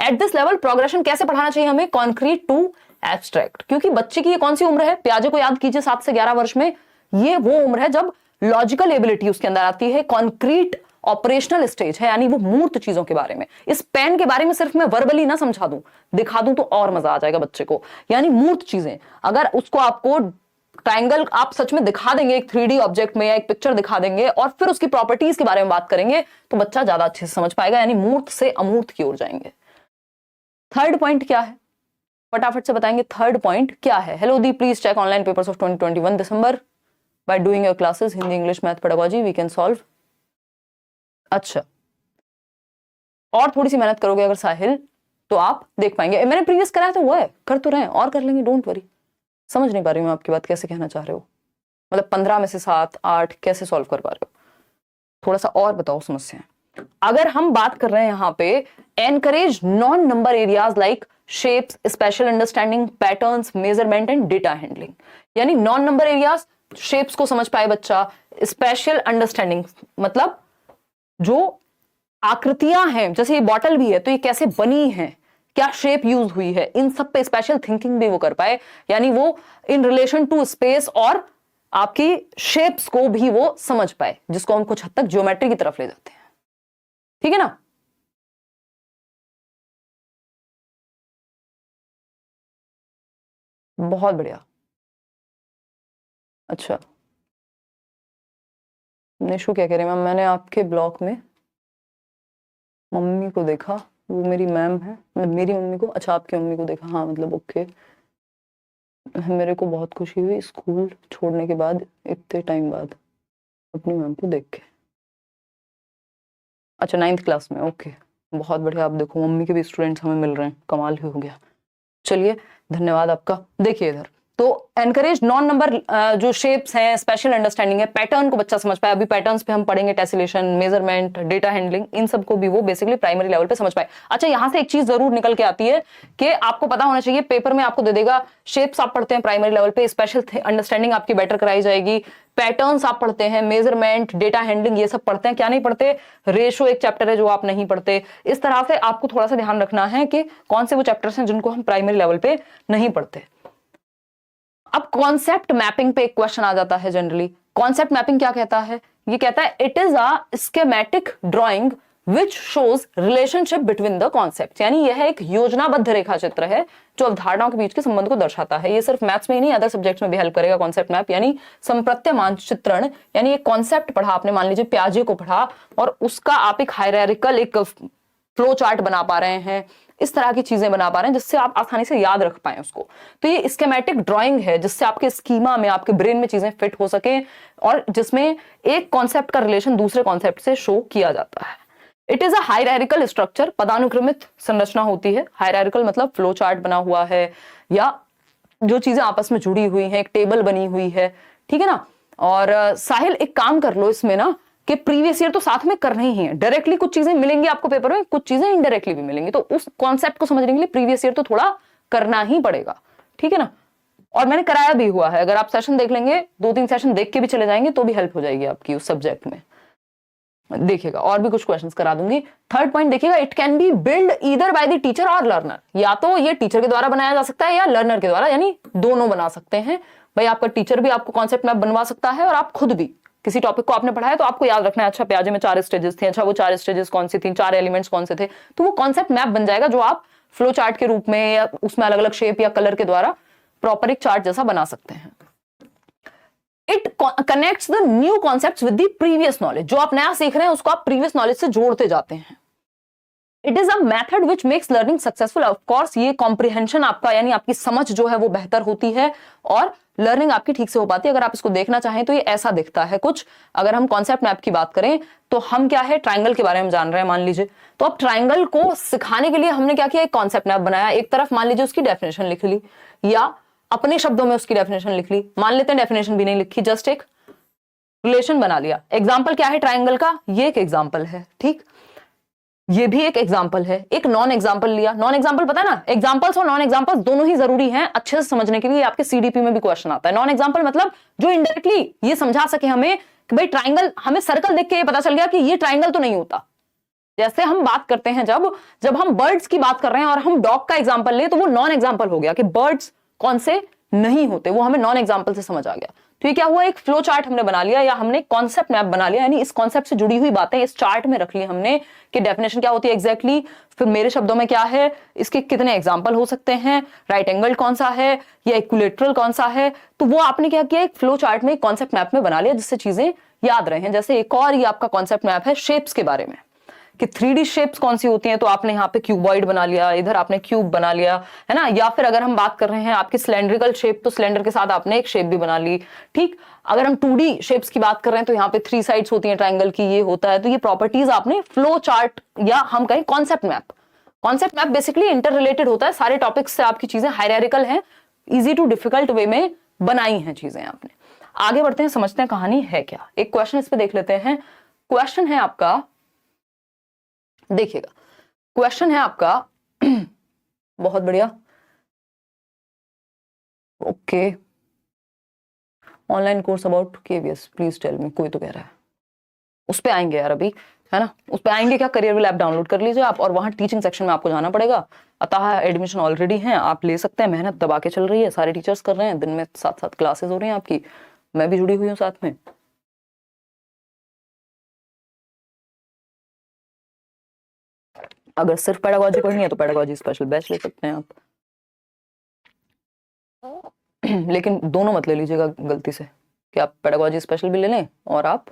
एट दिस लेवल प्रोग्रेशन कैसे पढ़ाना चाहिए हमें, कॉन्क्रीट टू एब्स्ट्रैक्ट, क्योंकि बच्चे की ये कौन सी उम्र है, पियाजे को याद कीजिए, 7 से 11 वर्ष में, ये वो उम्र है जब लॉजिकल एबिलिटी उसके अंदर आती है, कॉन्क्रीट ऑपरेशनल स्टेज है, यानी वो मूर्त चीजों के बारे में। इस पेन के बारे में सिर्फ मैं वर्बली ना समझा दूं, दिखा दूं तो और मजा आ जाएगा बच्चे को, यानी मूर्त चीजें, अगर उसको आपको ट्राइंगल आप सच में दिखा देंगे एक 3D ऑब्जेक्ट में, या एक पिक्चर दिखा देंगे और फिर उसकी प्रॉपर्टीज के बारे में बात करेंगे, तो बच्चा ज्यादा अच्छे से समझ पाएगा, यानी मूर्त से अमूर्त की ओर जाएंगे। थर्ड पॉइंट क्या है, फटाफट से बताएंगे, थर्ड पॉइंट क्या है। हेलो दी, please check online papers of 2021 December by doing your classes Hindi English math pedagogy, we can solve. अच्छा, और थोड़ी सी मेहनत करोगे अगर साहिल, तो आप देख पाएंगे। मैंने प्रीवियस कराया तो वो है, कर तो रहे हैं, और कर लेंगे, डोंट वरी। समझ नहीं पा रही हूँ आपकी बात, कैसे कहना चाह रहे हो, मतलब 15 में से 7 8 कैसे सॉल्व कर पा रहे हो, थोड़ा सा और बताओ समस्या। अगर हम बात कर रहे हैं यहाँ पे, encourage non number areas like shapes, special understanding, patterns, measurement and data handling, यानी नॉन नंबर एरियाज, शेप्स को समझ पाए बच्चा, स्पेशल अंडरस्टैंडिंग मतलब जो आकृतियां हैं, जैसे ये बॉटल भी है तो ये कैसे बनी है, क्या शेप यूज हुई है, इन सब पे स्पेशल थिंकिंग भी वो कर पाए, यानी वो इन रिलेशन टू स्पेस और आपकी शेप्स को भी वो समझ पाए, जिसको हम कुछ हद तक ज्योमेट्री की तरफ ले जाते हैं, ठीक है ना। बहुत बढ़िया। अच्छा, निशु क्या कह रहे हैं, मैम मैंने आपके ब्लॉग में मम्मी को देखा, वो मेरी मैम है, मतलब मेरी मम्मी को, अच्छा आपकी मम्मी को देखा, हाँ मतलब ओके। मेरे को बहुत खुशी हुई स्कूल छोड़ने के बाद, इतने टाइम बाद अपनी मैम को देख के। अच्छा 9th क्लास में, ओके बहुत बढ़िया। आप देखो मम्मी के भी स्टूडेंट्स हमें मिल रहे हैं, कमाल ही हो गया। चलिए धन्यवाद आपका। देखिए इधर तो एनकरेज नॉन नंबर जो शेप्स हैं, स्पेशल अंडरस्टैंडिंग है, पैटर्न को बच्चा समझ पाए, अभी पैटर्न्स पे हम पढ़ेंगे, टेसिलेशन, मेजरमेंट, डेटा हैंडलिंग, इन सबको भी वो बेसिकली प्राइमरी लेवल पे समझ पाए। अच्छा यहां से एक चीज जरूर निकल के आती है कि आपको पता होना चाहिए, पेपर में आपको दे देगा, शेप्स आप पढ़ते हैं प्राइमरी लेवल पे, स्पेशल अंडरस्टैंडिंग आपकी बेटर कराई जाएगी, पैटर्न्स आप पढ़ते हैं, मेजरमेंट, डेटा हैंडलिंग ये सब पढ़ते हैं, क्या नहीं पढ़ते, रेशो एक चैप्टर है जो आप नहीं पढ़ते। इस तरह से आपको थोड़ा सा ध्यान रखना है कि कौन से वो चैप्टर्स हैं जिनको हम प्राइमरी लेवल पे नहीं पढ़ते। अब कॉन्सेप्ट मैपिंग पे एक क्वेश्चन आ जाता है जनरली। कॉन्सेप्ट मैपिंग क्या कहता है, ये कहता है it is a schematic drawing which shows relationship between the concept, यानी यह एक योजनाबद्ध रेखा चित्र है जो अवधारणाओं के बीच के संबंध को दर्शाता है। ये सिर्फ मैथ्स में ही नहीं, अदर सब्जेक्ट्स में भी हेल्प करेगा कॉन्सेप्ट मैप, यानी संप्रत्य मानचित्रण, यानी एक कॉन्सेप्ट पढ़ा आपने, मान लीजिए प्याजे को पढ़ा और उसका आप एक हायरार्किकल एक फ्लो चार्ट बना पा रहे हैं, इस तरह की चीजें बना पा रहे हैं जिससे आप आसानी से याद रख पाए उसको। तो ये स्कीमेटिक ड्राइंग है जिससे आपके स्कीमा में, आपके ब्रेन में चीजें फिट हो सके और जिसमें एक कॉन्सेप्ट का रिलेशन दूसरे कॉन्सेप्ट से शो किया जाता है। It is a hierarchical structure, पदानुक्रमित संरचना होती है। हायरार्किकल मतलब फ्लो चार्ट बना हुआ है या जो चीजें आपस में जुड़ी हुई हैं, एक टेबल बनी हुई है, ठीक है ना। और साहिल एक काम कर लो इसमें ना कि प्रीवियस ईयर तो साथ में करना ही है, डायरेक्टली कुछ चीजें मिलेंगी आपको पेपर में, कुछ चीजें इनडायरेक्टली भी मिलेंगी, तो उस कॉन्सेप्ट को समझने के लिए प्रीवियस ईयर तो थोड़ा करना ही पड़ेगा, ठीक है ना। और मैंने कराया भी हुआ है, अगर आप सेशन देख लेंगे, 2-3 सेशन देख के भी चले जाएंगे तो भी हेल्प हो जाएगी आपकी उस सब्जेक्ट में। देखिएगा और भी कुछ क्वेश्चंस करा दूंगी। थर्ड पॉइंट देखिएगा, it can be build either by the teacher और लर्नर, या तो ये टीचर के द्वारा बनाया जा सकता है या लर्नर के द्वारा, यानी दोनों बना सकते हैं। भाई आपका टीचर भी आपको कॉन्सेप्ट मैप बनवा सकता है और आप खुद भी, किसी टॉपिक को आपने पढ़ा है तो आपको याद रखना है, अच्छा प्याजे में 4 स्टेजेस थे, अच्छा वो 4 स्टेजेस कौन सी थी, 4 एलिमेंट्स कौन से थे, तो वो कॉन्सेप्ट मैप बन जाएगा जो आप फ्लो चार्ट के रूप में या उसमें अलग अलग शेप या कलर के द्वारा प्रॉपर एक चार्ट जैसा बना सकते हैं। It connects the new concepts with the previous knowledge, जो आप नया सीख रहे हैं उसको आप प्रीवियस नॉलेज से जोड़ते जाते हैं। It is a method which makes learning successful, of course ये कॉम्प्रिहेंशन आपका यानी आपकी समझ जो है वो बेहतर होती है और लर्निंग आपकी ठीक से हो पाती है। अगर आप इसको देखना चाहें तो ये ऐसा दिखता है कुछ। अगर हम कॉन्सेप्ट मैप की बात करें तो हम क्या है, ट्राइंगल के बारे में जान रहे हैं मान लीजिए, तो अब ट्राइंगल को सिखाने के लिए हमने क्या किया, एक कॉन्सेप्ट मैप बनाया, एक तरफ मान लीजिए उसकी डेफिनेशन लिख ली या अपने शब्दों में उसकी डेफिनेशन लिख ली, मान लेते हैं डेफिनेशन भी नहीं लिखी, जस्ट एक रिलेशन बना लिया। एग्जाम्पल क्या है ट्राइंगल का, ये एक एग्जाम्पल है, ठीक, ये भी एक एग्जाम्पल है, एक नॉन एग्जाम्पल लिया। नॉन एग्जाम्पल पता है ना, एग्जाम्पल्स और नॉन एग्जाम्पल्स दोनों ही जरूरी हैं अच्छे से समझने के लिए, आपके सीडीपी में भी क्वेश्चन आता है। नॉन एग्जाम्पल मतलब जो इनडायरेक्टली ये समझा सके हमें कि भाई ट्राइंगल, हमें सर्कल देख के ये पता चल गया कि ये ट्राइंगल तो नहीं होता। जैसे हम बात करते हैं जब हम बर्ड्स की बात कर रहे हैं और हम डॉग का एग्जाम्पल ले तो वो नॉन एग्जाम्पल हो गया कि बर्ड्स कौन से नहीं होते, वो हमें नॉन एग्जाम्पल से समझ आ गया। तो ये क्या हुआ, एक फ्लो चार्ट हमने बना लिया या हमने कॉन्सेप्ट मैप बना लिया, यानी इस कॉन्सेप्ट से जुड़ी हुई बातें इस चार्ट में रख ली हमने कि डेफिनेशन क्या होती है एग्जैक्टली, फिर मेरे शब्दों में क्या है, इसके कितने एग्जाम्पल हो सकते हैं, राइट एंगल कौन सा है या इक्विलेटरल कौन सा है, तो वो आपने क्या किया, एक फ्लो चार्ट में कॉन्सेप्ट मैप में बना लिया जिससे चीजें याद रहे। जैसे एक और ये आपका कॉन्सेप्ट मैप है शेप्स के बारे में कि 3D शेप्स कौन सी होती हैं, तो आपने यहाँ पे क्यूबॉइड बना लिया, इधर आपने क्यूब बना लिया, है ना। या फिर अगर हम बात कर रहे हैं आपकी सिलेंड्रिकल शेप, तो सिलेंडर के साथ आपने एक शेप भी बना ली, ठीक। अगर हम 2D शेप्स की बात कर रहे हैं तो यहाँ पे 3 साइड्स होती हैं ट्राइंगल की, ये होता है। तो ये प्रॉपर्टीज आपने फ्लो चार्ट या हम कहें concept map basically inter related होता है, सारे टॉपिक्स से आपकी चीजें हायरार्किकल हैं, इजी टू डिफिकल्ट वे में बनाई हैं चीजें आपने। आगे बढ़ते हैं, समझते हैं कहानी है क्या। एक क्वेश्चन इस पे देख लेते हैं। क्वेश्चन है आपका, देखिएगा क्वेश्चन है आपका बहुत बढ़िया, okay, online course about KVS please tell me, कोई तो कह रहा है। उस पे आएंगे यार अभी, है ना, उस पे आएंगे क्या, करियर ऐप डाउनलोड कर लीजिए आप और वहां टीचिंग सेक्शन में आपको जाना पड़ेगा। अतः एडमिशन ऑलरेडी है, आप ले सकते हैं, मेहनत दबा के चल रही है, सारे टीचर्स कर रहे हैं, दिन में 7-7 क्लासेस हो रही हैं आपकी, मैं भी जुड़ी हुई हूँ साथ में। अगर सिर्फ पेडागोजी पढ़नी है तो पेडागोजी स्पेशल बैच ले सकते हैं आप, लेकिन दोनों मत ले लीजिएगा गलती से कि आप पेडागोजी स्पेशल भी ले लें और आप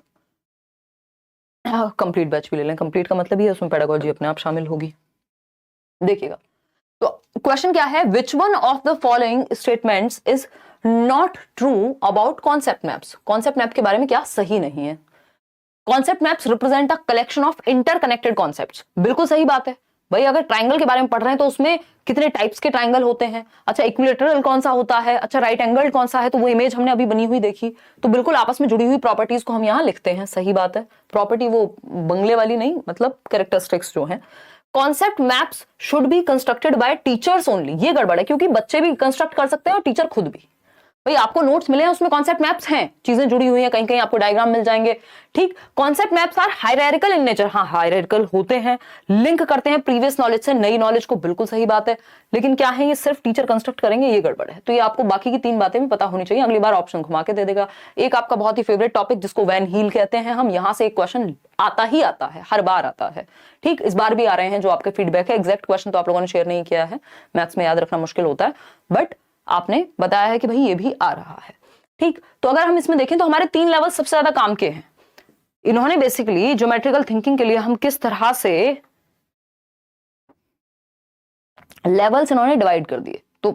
कंप्लीट बैच भी ले लें। कंप्लीट का मतलब ही है उसमें पेडागोजी अपने आप शामिल होगी। देखिएगा तो क्वेश्चन क्या है, which one of the following statements is not true about concept maps. Concept map के बारे में क्या सही नहीं है। Concept maps represent a collection of interconnected concepts, बिल्कुल सही बात है भाई। अगर ट्राइंगल के बारे में पढ़ रहे हैं तो उसमें कितने टाइप्स के ट्राइंगल होते हैं, अच्छा इक्विलेटरल कौन सा होता है, अच्छा राइट एंगल कौन सा है, तो वो इमेज हमने अभी बनी हुई देखी, तो बिल्कुल आपस में जुड़ी हुई प्रॉपर्टीज को हम यहाँ लिखते हैं, सही बात है। प्रॉपर्टी वो बंगले वाली नहीं, मतलब कैरेक्टरिस्टिक्स जो है। Concept maps should be constructed by teachers only, ये गड़बड़ है, क्योंकि बच्चे भी कंस्ट्रक्ट कर सकते हैं और टीचर खुद भी। भाई आपको नोट्स मिले हैं उसमें कॉन्सेप्ट मैप्स हैं, चीजें जुड़ी हुई हैं, कहीं कहीं आपको डायग्राम मिल जाएंगे, ठीक। Concept maps are hierarchical in nature, हाँ हायरार्किकल होते हैं, लिंक करते हैं प्रीवियस नॉलेज से नई नॉलेज को, बिल्कुल सही बात है। लेकिन क्या है, ये सिर्फ टीचर कंस्ट्रक्ट करेंगे, ये गड़बड़ है। तो ये आपको बाकी की 3 बातें भी पता होनी चाहिए, अगली बार ऑप्शन घुमा के दे देगा। एक आपका बहुत ही फेवरेट टॉपिक जिसको वैन हील कहते हैं हम, यहाँ से एक क्वेश्चन आता ही आता है, हर बार आता है, ठीक। इस बार भी आ रहे हैं, जो आपके फीडबैक है। एग्जैक्ट क्वेश्चन तो आप लोगों ने शेयर नहीं किया है, मैथ्स में याद रखना मुश्किल होता है, बट आपने बताया है कि भाई ये भी आ रहा है, ठीक। तो अगर हम इसमें देखें तो हमारे 3 लेवल सबसे ज्यादा काम के हैं। इन्होंने बेसिकली ज्योमेट्रिकल थिंकिंग के लिए हम किस तरह से लेवल्स इन्होंने डिवाइड कर दिए। तो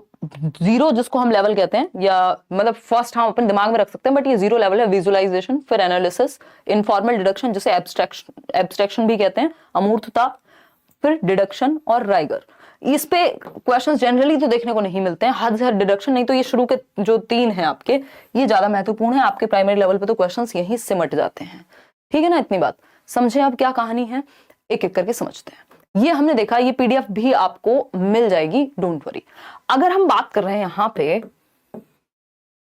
0 जिसको हम लेवल कहते हैं, या मतलब फर्स्ट हम अपने दिमाग में रख सकते हैं, बट ये 0 लेवल है, विजुअलाइजेशन, फिर एनालिसिस, इनफॉर्मल डिडक्शन जिसे एब्स्ट्रैक्शन भी कहते हैं, अमूर्तता, फिर डिडक्शन और राइगर। इस पे क्वेश्चंस जनरली तो देखने को नहीं मिलते हैं, हद से हद डिडक्शन, नहीं तो ये शुरू के जो 3 हैं आपके ये ज्यादा महत्वपूर्ण है। आपके प्राइमरी लेवल पे तो क्वेश्चंस यहीं सिमट जाते हैं, ठीक है ना। इतनी बात समझे अब क्या कहानी है, एक एक करके समझते हैं। ये हमने देखा, ये पीडीएफ भी आपको मिल जाएगी, डोंट वरी। अगर हम बात कर रहे हैं यहां पे,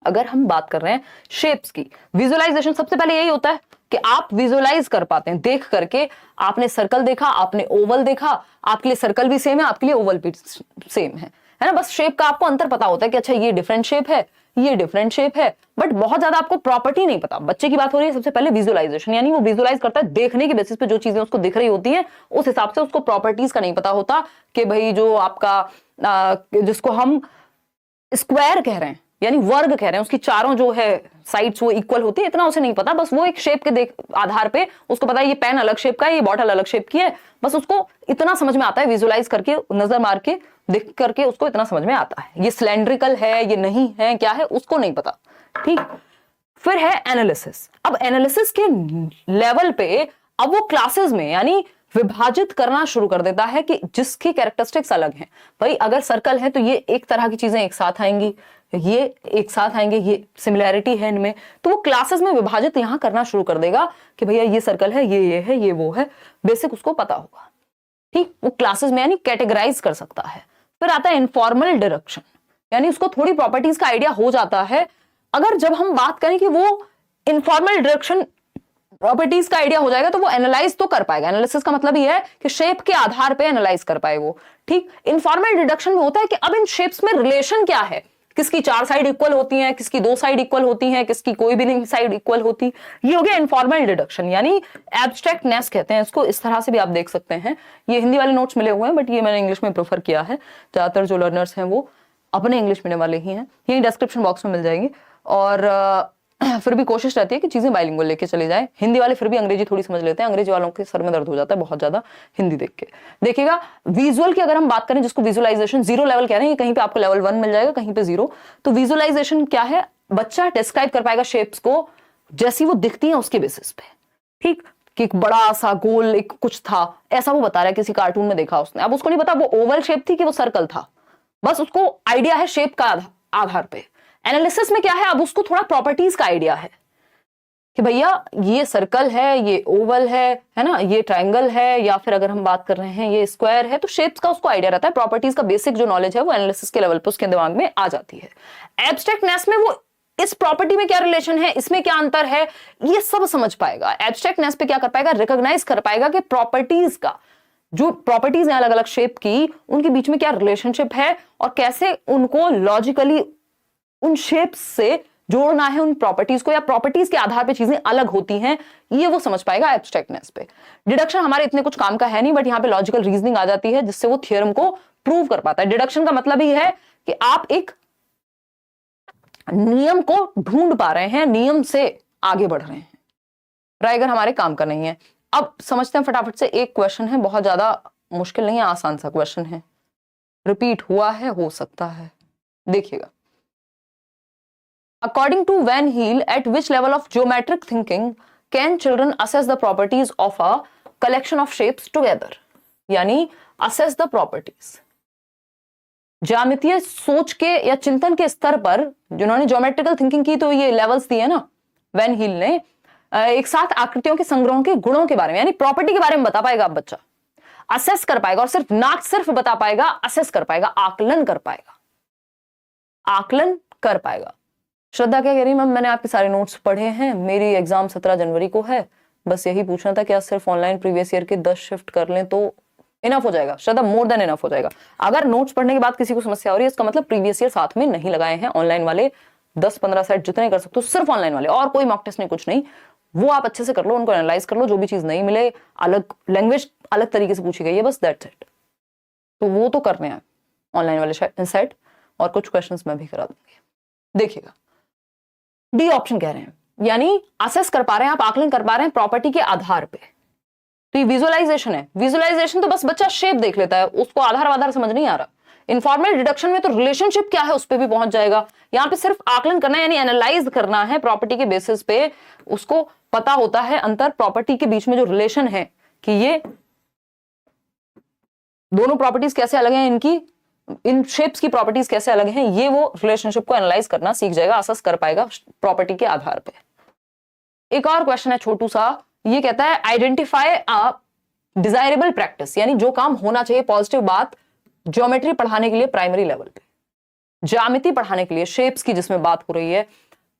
अगर हम बात कर रहे हैं शेप्स की, विजुअलाइजेशन सबसे पहले यही होता है कि आप विजुअलाइज कर पाते हैं देख करके। आपने सर्कल देखा, आपने ओवल देखा, आपके लिए सर्कल भी सेम है, आपके लिए ओवल भी सेम है ना। बस शेप का आपको अंतर पता होता है कि अच्छा ये डिफरेंट शेप है, ये डिफरेंट शेप है, बट बहुत ज्यादा आपको प्रॉपर्टी नहीं पता। बच्चे की बात हो रही है सबसे पहले विजुअलाइजेशन, यानी वो विजुअलाइज करता है देखने के बेसिस पे, जो चीजें उसको दिख रही होती हैं उस हिसाब से, उसको प्रॉपर्टीज का नहीं पता होता कि भाई जो आपका जिसको हम स्क्वायर कह रहे हैं यानी वर्ग कह रहे हैं, उसकी चारों जो है साइड्स वो इक्वल होती है, इतना उसे नहीं पता। बस वो एक शेप के आधार पे उसको पता है ये पेन अलग शेप का है, ये बॉटल अलग शेप की है, बस उसको इतना समझ में आता है, विजुअलाइज करके नजर मार के देख करके उसको इतना समझ में आता है। ये सिलेंड्रिकल है, ये नहीं है, क्या है उसको नहीं पता, ठीक। फिर है एनालिसिस। अब एनालिसिस के लेवल पे अब वो क्लासेस में यानी विभाजित करना शुरू कर देता है कि जिसकी कैरेक्टरिस्टिक्स अलग हैं। भाई अगर सर्कल है तो ये एक तरह की चीजें एक साथ आएंगी, ये एक साथ आएंगे, ये सिमिलैरिटी है इनमें, तो वो क्लासेस में विभाजित यहां करना शुरू कर देगा कि भैया ये सर्कल है, ये है, ये वो है, बेसिक उसको पता होगा, ठीक। वो क्लासेस में यानी कैटेगराइज कर सकता है। फिर आता है इनफॉर्मल डिडक्शन, यानी उसको थोड़ी प्रॉपर्टीज का आइडिया हो जाता है। अगर जब हम बात करें कि वो इनफॉर्मल डिडक्शन प्रॉपर्टीज का आइडिया हो जाएगा तो वो एनालाइज तो कर पाएगा। एनालिसिस का मतलब ये है कि शेप के आधार पे एनालाइज कर पाए वो, ठीक। इनफॉर्मल डिडक्शन में होता है कि अब इन शेप्स में रिलेशन क्या है, किसकी 4 साइड इक्वल होती हैं, किसकी 2 साइड इक्वल होती हैं, किसकी कोई भी नहीं साइड इक्वल होती। ये हो गया इनफॉर्मल डिडक्शन, यानी एब्स्ट्रैक्टनेस कहते हैं इसको। इस तरह से भी आप देख सकते हैं, ये हिंदी वाले नोट्स मिले हुए हैं बट ये मैंने इंग्लिश में प्रेफर किया है। ज्यादातर जो लर्नर्स हैं वो अपने इंग्लिश मीडियम वाले ही हैं, ये डिस्क्रिप्शन बॉक्स में मिल जाएंगे। और फिर भी कोशिश रहती है कि चीजें बाइलिंगुअल लेके चले जाए। हिंदी वाले फिर भी अंग्रेजी थोड़ी समझ लेते हैं, अंग्रेजी वालों के सर में दर्द हो जाता है बहुत ज्यादा हिंदी देख के। देखिएगा विजुअल की अगर हम बात करें, जिसको विजुअलाइजेशन 0 लेवल कह रहे हैं, कहीं पे आपको लेवल 1 मिल जाएगा, कहीं पे 0। तो विजुअलाइजेशन क्या है, बच्चा डिस्क्राइब कर पाएगा शेप्स को जैसी वो दिखती है उसके बेसिस पे, ठीक। कि एक बड़ा सा गोल एक कुछ था, ऐसा वो बता रहा है, किसी कार्टून में देखा उसने। अब उसको नहीं पता वो ओवल शेप थी कि वो सर्कल था, बस उसको आइडिया है शेप का आधार पे। एनालिसिस में क्या है, अब उसको थोड़ा प्रॉपर्टीज का आइडिया है कि भैया ये सर्कल है, ये ओवल है ना, ये ट्रायंगल है, या फिर अगर हम बात कर रहे हैं ये स्क्वायर है, तो शेप्स का उसको आइडिया रहता है। प्रॉपर्टीज का बेसिक जो नॉलेज है वो एनालिसिस के लेवल पे उसके दिमाग में आ जाती है। एब्स्ट्रैक्टनेस में वो इस प्रॉपर्टी में क्या रिलेशन है, इसमें क्या अंतर है, ये सब समझ पाएगा। एब्स्ट्रैक्टनेस पे क्या कर पाएगा, रिकॉग्नाइज कर पाएगा कि प्रॉपर्टीज का जो प्रॉपर्टीज हैं अलग अलग शेप की, उनके बीच में क्या रिलेशनशिप है और कैसे उनको लॉजिकली उन शेप्स से जोड़ना है उन प्रॉपर्टीज को, या प्रॉपर्टीज के आधार पे चीजें अलग होती हैं, ये वो समझ पाएगा एब्स्ट्रैक्टनेस पे। डिडक्शन हमारे इतने कुछ काम का है नहीं, बट यहाँ पे लॉजिकल रीजनिंग आ जाती है जिससे वो थ्योरम को प्रूव कर पाता है। डिडक्शन का मतलब ही है कि आप एक नियम को ढूंढ पा रहे हैं, नियम से आगे बढ़ रहे हैं, राइगर हमारे काम का नहीं है। अब समझते हैं फटाफट से, एक क्वेश्चन है, बहुत ज्यादा मुश्किल नहीं है, आसान सा क्वेश्चन है, रिपीट हुआ है, हो सकता है, देखिएगा। According to Van Heel, at which level of geometric thinking can children assess the properties of a collection of shapes together? यानी assess the properties. ज्यामितीय सोच के या चिंतन के स्तर पर जिन्होंने ज्योमेट्रिकल थिंकिंग की, तो ये लेवल्स दिए ना वैन हील ने, एक साथ आकृतियों के संग्रहों के गुणों के बारे में यानी प्रॉपर्टी के बारे में बता पाएगा। अब बच्चा असेस कर पाएगा, और सिर्फ ना सिर्फ बता पाएगा, असेस कर पाएगा, आकलन कर पाएगा, आकलन कर पाएगा। श्रद्धा क्या कह रही, मैम मैंने आपके सारे नोट्स पढ़े हैं, मेरी एग्जाम 17 जनवरी को है, बस यही पूछना था क्या सिर्फ ऑनलाइन प्रीवियस ईयर के 10 शिफ्ट कर लें तो इनफ हो जाएगा? श्रद्धा मोर देन इनफ हो जाएगा। अगर नोट्स पढ़ने के बाद किसी को समस्या हो रही है, इसका मतलब प्रीवियस ईयर साथ में नहीं लगाए हैं। ऑनलाइन वाले 10-15 सेट जितने कर सकते हो, सिर्फ ऑनलाइन वाले, और कोई मॉक टेस्ट नहीं, कुछ नहीं, वो आप अच्छे से कर लो, उनको एनालाइज कर लो, जो भी चीज नहीं मिले, अलग लैंग्वेज अलग तरीके से पूछी गई है, बस दैट्स इट। तो वो तो करने हैं ऑनलाइन वाले सेट, और कुछ क्वेश्चंस मैं भी करा दूंगी। देखिएगा डी ऑप्शन कह रहे हैं, यानी असेस कर पा रहे हैं आप, आकलन कर पा रहे हैं प्रॉपर्टी के आधार पे, तो ये विजुअलाइजेशन है। विजुअलाइजेशन तो बस बच्चा शेप देख लेता है, उसको आधार समझ नहीं आ रहा। इनफॉर्मल डिडक्शन में तो रिलेशनशिप क्या है उस पर भी पहुंच जाएगा। यहां पे सिर्फ आकलन करना है, यानी एनालाइज करना है प्रॉपर्टी के बेसिस पे, उसको पता होता है अंतर प्रॉपर्टी के बीच में जो रिलेशन है कि ये दोनों प्रॉपर्टीज कैसे अलग हैं इनकी, इन शेप्स की प्रॉपर्टीज कैसे अलग हैं, ये वो रिलेशनशिप को एनालाइज करना सीख जाएगा, असेस कर पाएगा प्रॉपर्टी के आधार पे। एक और क्वेश्चन है छोटू सा, ये कहता है आइडेंटिफाई अ डिजायरेबल प्रैक्टिस, यानी जो काम होना चाहिए, पॉजिटिव बात ज्योमेट्री पढ़ाने के लिए प्राइमरी लेवल पे, ज्यामिति पढ़ाने के लिए, शेप्स की जिसमें बात हो रही है,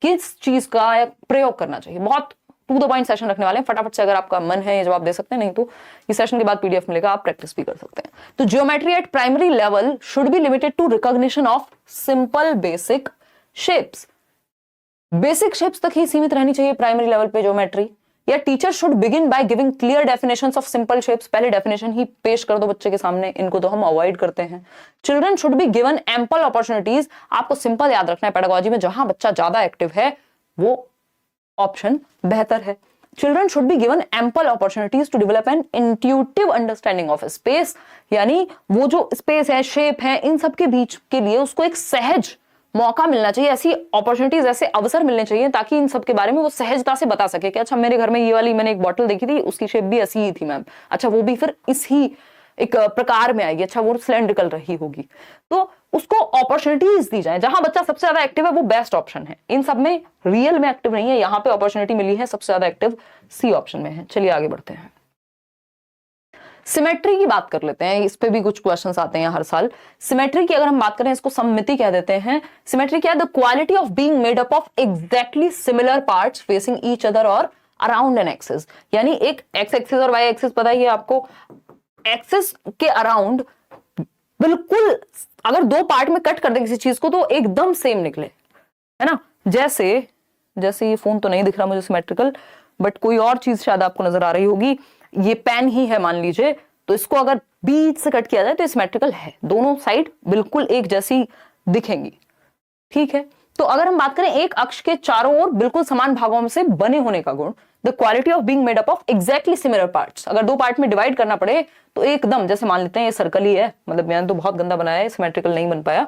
किस चीज का प्रयोग करना चाहिए। बहुत टू द पॉइंट सेशन रखने वाले हैं, फटाफट से अगर आपका मन है ये जवाब दे सकते हैं, नहीं तो इस सेशन के बाद पीडीएफ मिलेगा, आप प्रैक्टिस भी कर सकते हैं। तो geometry at primary level should be limited to recognition of simple basic shapes, basic shapes तक ही सीमित रहनी चाहिए प्राइमरी लेवल पे ज्योमेट्री, या teacher should begin by giving clear definitions of simple shapes, पहले डेफिनेशन ही पेश कर दो बच्चे के सामने, इनको तो हम अवॉइड करते हैं। Children should be given ample opportunities, आपको सिंपल याद रखना है पेडागोजी में, जहां बच्चा ज्यादा एक्टिव है वो ऑप्शन बेहतर है। Children should be given ample opportunities to develop an intuitive understanding of space, यानी वो जो स्पेस है, शेप है, इन सब के बीच के लिए उसको एक सहज मौका मिलना चाहिए, ऐसी अपॉर्चुनिटीज, ऐसे अवसर मिलने चाहिए ताकि इन सब के बारे में वो सहजता से बता सके कि अच्छा मेरे घर में ये वाली मैंने एक बॉटल देखी थी, उसकी शेप भी ऐसी ही थी मैम, अच्छा वो भी फिर इसी एक प्रकार में आएगी, अच्छा वो सिलेंड्रिकल रही होगी। तो उसको अपॉर्चुनिटीज दी जाए, जहां बच्चा सबसे ज्यादा एक्टिव है वो बेस्ट ऑप्शन है, इन सब में रियल में एक्टिव नहीं है, यहां पे अपॉर्चुनिटी मिली है, सबसे ज्यादा एक्टिव सी ऑप्शन में है। चलिए आगे बढ़ते हैं, सिमेट्री की बात कर लेते हैं, इस पे भी कुछ क्वेश्चंस आते हैं हर साल। सिमेट्री की अगर हम बात करें, इसको सममिति कह देते हैं। सिमेट्री क्या है? The quality of being made up of exactly similar parts facing each other और अराउंड एन एक्सिस, यानी एक एक्स एक्सिस और वाई एक्सिस पता ही है आपको, एक्सिस के अराउंड बिल्कुल अगर दो पार्ट में कट कर दे किसी चीज को तो एकदम सेम निकले, है ना। जैसे ये फोन तो नहीं दिख रहा मुझे सिमेट्रिकल, बट कोई और चीज शायद आपको नजर आ रही होगी, ये पेन ही है मान लीजिए, तो इसको अगर बीच से कट किया जाए तो सिमेट्रिकल है, दोनों साइड बिल्कुल एक जैसी दिखेंगी, ठीक है। तो अगर हम बात करें एक अक्ष के चारों ओर बिल्कुल समान भागों से बने होने का गुण, the quality of being made up of exactly similar parts, अगर दो पार्ट में डिवाइड करना पड़े तो एकदम, जैसे मान लेते हैं ये सर्कल ही है, मतलब मैंने तो बहुत गंदा बनाया है, सिमेट्रिकल नहीं बन पाया,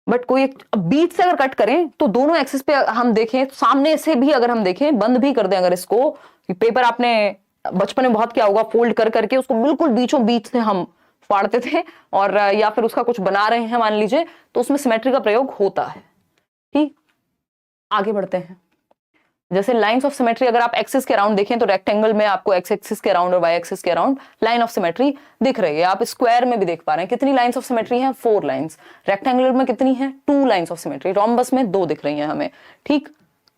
बट कोई एक बीच से अगर कट करें तो दोनों एक्सिस पे हम देखें, सामने से भी अगर हम देखें, बंद भी कर दें अगर इसको, पेपर आपने बचपन में बहुत क्या होगा, फोल्ड कर करके उसको बिल्कुल बीचों बीच से हम फाड़ते थे, और या फिर उसका कुछ बना रहे हैं मान लीजिए, तो उसमें सिमेट्री का प्रयोग होता है। ठीक, आगे बढ़ते हैं। जैसे लाइंस ऑफ सिमेट्री अगर आप एक्सिस के अराउंड देखें तो रेक्टेंगल में आपको एक्स एक्सिस के अराउंड और वाई एक्सिस के अराउंड लाइन ऑफ सिमेट्री दिख रही है, आप स्क्वायर में भी देख पा रहे हैं। कितनी लाइंस ऑफ सिमेट्री हैं? 4 लाइंस। रेक्टेंगुलर में कितनी है? 2 लाइंस ऑफ सिमेट्री। रोम्बस में 2 दिख रही हैं हमें। ठीक,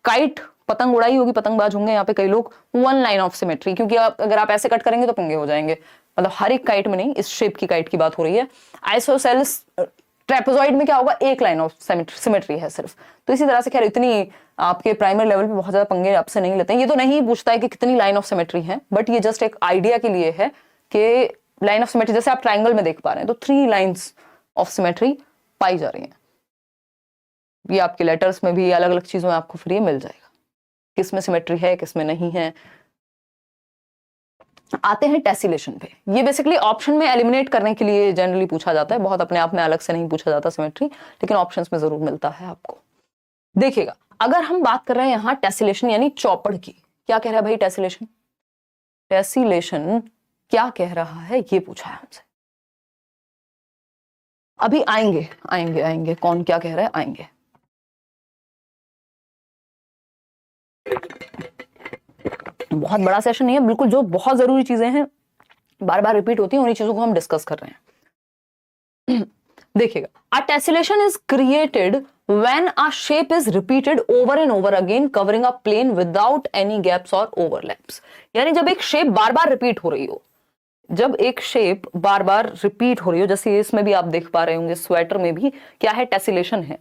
काइट पतंग उड़ाई होगी, पतंगबाज होंगे यहाँ पे कई लोग, 1 लाइन ऑफ सिमेट्री, क्योंकि अगर आप ऐसे कट करेंगे तो पंगे हो जाएंगे, मतलब हर एक काइट में नहीं, इस शेप की काइट की बात हो रही है। आइसोसेलेस ट्रेपेजॉइड में क्या होगा? 1 लाइन ऑफ सिमेट्री है सिर्फ। तो इसी तरह से खैर इतनी आपके प्राइमरी लेवल पे बहुत ज्यादा पंगे आपसे नहीं लेते हैं। ये तो नहीं पूछता है कि कितनी लाइन ऑफ सिमेट्री है, बट ये जस्ट एक आइडिया के लिए है कि लाइन ऑफ सिमेट्री, जैसे आप ट्राइंगल में देख पा रहे हैं तो 3 लाइंस ऑफ सिमेट्री पाई जा रही हैं। ये आपके लेटर्स में भी, अलग अलग चीजों में आपको फ्री मिल जाएगा किस में सिमेट्री है किस में नहीं है। आते हैं टेसिलेशन पे। ये बेसिकली ऑप्शन में एलिमिनेट करने के लिए जनरली पूछा जाता है, बहुत अपने आप में अलग से नहीं पूछा जाता सिमेट्री, लेकिन ऑप्शंस में जरूर मिलता है आपको। देखिएगा, अगर हम बात कर रहे हैं यहाँ टेसिलेशन यानी चौपड़ की, क्या कह रहा है भाई टेसिलेशन? टेसिलेशन क्या कह रहा है ये पूछा है हमसे। अभी आएंगे आएंगे आएंगे, कौन क्या कह रहा है आएंगे। बहुत बड़ा सेशन नहीं है, बिल्कुल जो बहुत जरूरी चीजें हैं बार बार रिपीट होती हैं उन्हीं चीजों को हम डिस्कस कर रहे हैं। देखिएगा, a tessellation is created when a shape is repeated over and over again covering a plane without any gaps और ओवरलैप्स, यानी जब एक शेप बार बार रिपीट हो रही हो, जब एक शेप बार बार रिपीट हो रही हो, जैसे इसमें भी आप देख पा रहे होंगे, स्वेटर में भी क्या है? टेसिलेशन है,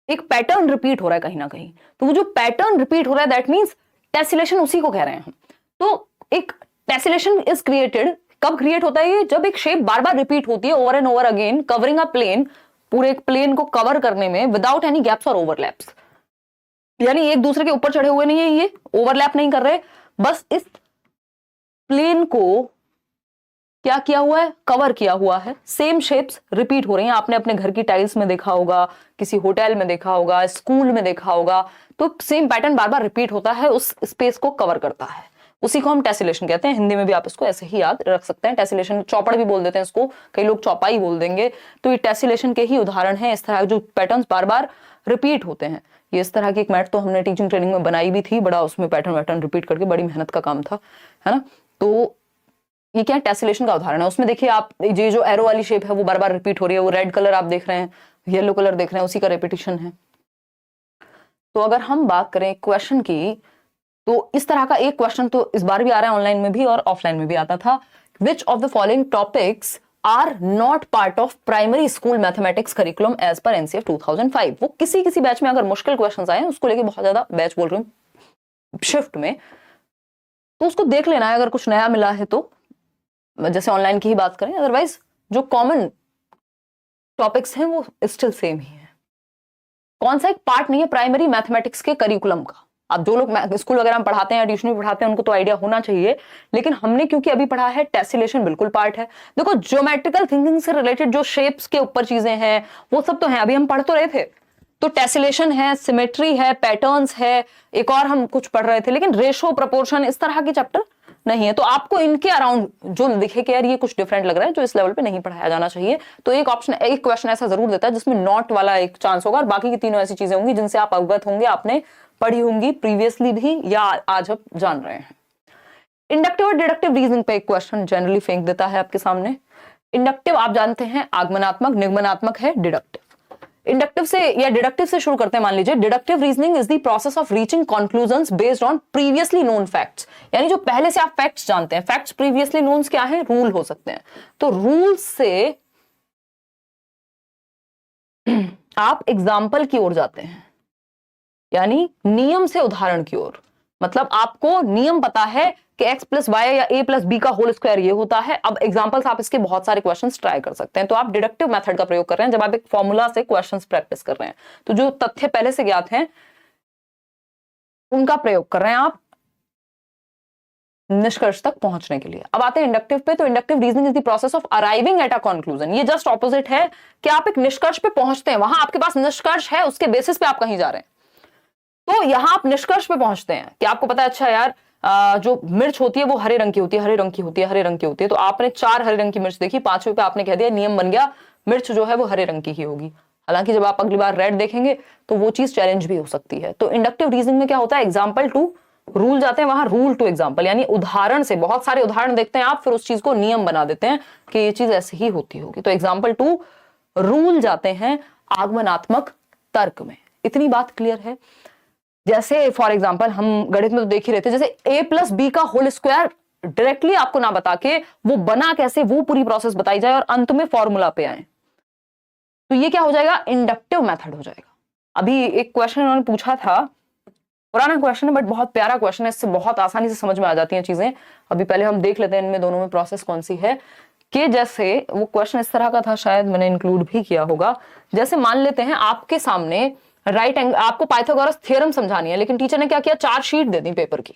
एक पैटर्न रिपीट हो रहा है कहीं ना कहीं, तो वो जो पैटर्न रिपीट हो रहा है दैट मींस टेसिलेशन उसी को कह रहे हैं हम। तो एक टेसिलेशन इज क्रिएटेड, कब क्रिएट होता है ये? जब एक शेप बार बार रिपीट होती है over and over again covering a plane, पूरे एक प्लेन को कवर करने में, विदाउट एनी गैप्स और ओवरलैप्स, यानी एक दूसरे के ऊपर चढ़े हुए नहीं है, ये ओवरलैप नहीं कर रहे, बस इस प्लेन को क्या किया हुआ है? कवर किया हुआ है। सेम शेप्स रिपीट हो रही हैं, आपने अपने घर की टाइल्स में देखा होगा, किसी होटल में देखा होगा, स्कूल में देखा होगा, तो सेम पैटर्न बार बार रिपीट होता है, उस स्पेस को कवर करता है। उसी को हम टेसिलेशन कहते हैं। हिंदी में भी आप इसको ऐसे ही याद रख सकते हैं, टेसिलेशन। चौपड़ भी बोल देते हैं इसको, कई लोग चौपाई बोल देंगे। तो ये टेसिलेशन के ही उदाहरण है। इस तरह जो पैटर्न्स बार बार रिपीट होते हैं, ये इस तरह की एक मैथ तो हमने टीचिंग ट्रेनिंग में बनाई भी थी, बड़ा उसमें पैटर्न रिपीट करके बड़ी मेहनत का काम था, है ना। तो ये क्या टेसिलेशन का उदाहरण है। उसमें देखिए आप, ये जो एरो वाली शेप है वो बार बार रिपीट हो रही है, वो रेड कलर आप देख रहे हैं, येलो कलर देख रहे हैं, उसी का रेपिटेशन है। तो अगर हम बात करें क्वेश्चन की, तो इस तरह का एक क्वेश्चन तो इस बार भी आ रहा है, ऑनलाइन में भी और ऑफलाइन में भी आता था। Which of the following topics are not part of primary school mathematics curriculum as per NCF 2005। वो किसी किसी बैच में अगर मुश्किल क्वेश्चंस आए, उसको लेके बहुत ज्यादा बैच बोल रही हूँ शिफ्ट में, तो उसको देख लेना है अगर कुछ नया मिला है तो, जैसे ऑनलाइन की ही बात करें। अदरवाइज जो कॉमन टॉपिक्स हैं वो स्टिल सेम ही है। कौन सा एक पार्ट नहीं है प्राइमरी मैथमेटिक्स के करिकुलम का। अब जो लोग स्कूल वगैरह में पढ़ाते हैं, ट्यूशन में पढ़ाते हैं, उनको तो आइडिया होना चाहिए, लेकिन हमने क्योंकि अभी पढ़ा है, टेसिलेशन बिल्कुल पार्ट है। देखो ज्योमेट्रिकल थिंकिंग से रिलेटेड जो शेप्स के ऊपर चीजें हैं वो सब तो हैं, अभी हम पढ़ तो रहे थे। तो टेसिलेशन है, सिमेट्री है, पैटर्न्स है, एक और हम कुछ पढ़ रहे थे, लेकिन रेशो, प्रपोर्शन, इस तरह के चैप्टर नहीं है। तो आपको इनके अराउंड जो दिखे कि यार ये कुछ डिफरेंट लग रहा है, जो इस लेवल पे नहीं पढ़ाया जाना चाहिए, तो एक ऑप्शन, एक क्वेश्चन ऐसा जरूर देता है जिसमें नॉट वाला एक चांस होगा, और बाकी की तीनों ऐसी चीजें होंगी जिनसे आप अवगत होंगे, आपने पढ़ी होंगी प्रीवियसली भी या आज आप जान रहे हैं। इंडक्टिव और डिडक्टिव रीजनिंग पे एक क्वेश्चन जनरली फेंक देता है आपके सामने। इंडक्टिव आप जानते हैं आगमनात्मक, निगमनात्मक है डिडक्टिव। इंडक्टिव से या डिडक्टिव से शुरू करते हैं। मान लीजिए deductive reasoning is the process of reaching conclusions based on previously known facts, यानी जो पहले से आप फैक्ट्स जानते हैं। फैक्ट्स प्रीवियसली नोन क्या है, रूल हो सकते हैं। तो रूल से आप एग्जाम्पल की ओर जाते हैं, यानी नियम से उदाहरण की ओर। मतलब आपको नियम पता है कि x प्लस वाई या a प्लस बी का होल स्क्वायर ये होता है। अब एग्जांपल्स आप इसके बहुत सारे क्वेश्चंस ट्राई कर सकते हैं। तो आप डिडक्टिव मेथड का प्रयोग कर रहे हैं जब आप एक फॉर्मूला से क्वेश्चंस प्रैक्टिस कर रहे हैं। तो जो तथ्य पहले से ज्ञात हैं उनका प्रयोग कर रहे हैं आप निष्कर्ष तक पहुंचने के लिए। अब आते हैं इंडक्टिव पे। तो inductive reasoning is the process of arriving at a conclusion. ये जस्ट ऑपोजिट है कि आप एक निष्कर्ष पे पहुंचते हैं, वहां आपके पास निष्कर्ष है, उसके बेसिस पे आप कहीं जा रहे हैं। तो यहां आप निष्कर्ष पे पहुंचते हैं कि आपको पता है अच्छा यार जो मिर्च होती है वो हरे रंग की होती है, हरे रंग की होती है, हरे रंग की होती है। तो आपने 4 हरे रंग की मिर्च देखी, 5वें पे आपने कह दिया, नियम बन गया, मिर्च जो है वो हरे रंग की ही होगी। हालांकि जब आप अगली बार रेड देखेंगे तो वो चीज चैलेंज भी हो सकती है। तो इंडक्टिव रीजनिंग में क्या होता है, एग्जाम्पल टू रूल जाते हैं, वहां रूल टू एग्जाम्पल, यानी उदाहरण से बहुत सारे उदाहरण देखते हैं आप, फिर उस चीज को नियम बना देते हैं कि ये चीज ऐसे ही होती होगी। तो एग्जाम्पल टू रूल जाते हैं आगमनात्मक तर्क में। इतनी बात क्लियर है। जैसे फॉर एग्जाम्पल हम गणित में तो देख ही रहे थे, जैसे a प्लस बी का होल स्क्वायर डायरेक्टली आपको ना बता के वो बना कैसे, वो पूरी प्रोसेस बताई जाए और अंत में फॉर्मूला पे आए, तो ये क्या हो जाएगा, इंडक्टिव मेथड हो जाएगा। अभी एक क्वेश्चन उन्होंने पूछा था, पुराना क्वेश्चन है बट बहुत प्यारा क्वेश्चन है, इससे बहुत आसानी से समझ में आ जाती हैं चीजें। अभी पहले हम देख लेते हैं इनमें दोनों में प्रोसेस कौन सी है। कि जैसे वो क्वेश्चन इस तरह का था, शायद मैंने इंक्लूड भी किया होगा। जैसे मान लेते हैं आपके सामने राइट एंगल, आपको पाइथागोरस थ्योरम समझानी है, लेकिन टीचर ने क्या किया, 4 शीट दे दी पेपर की,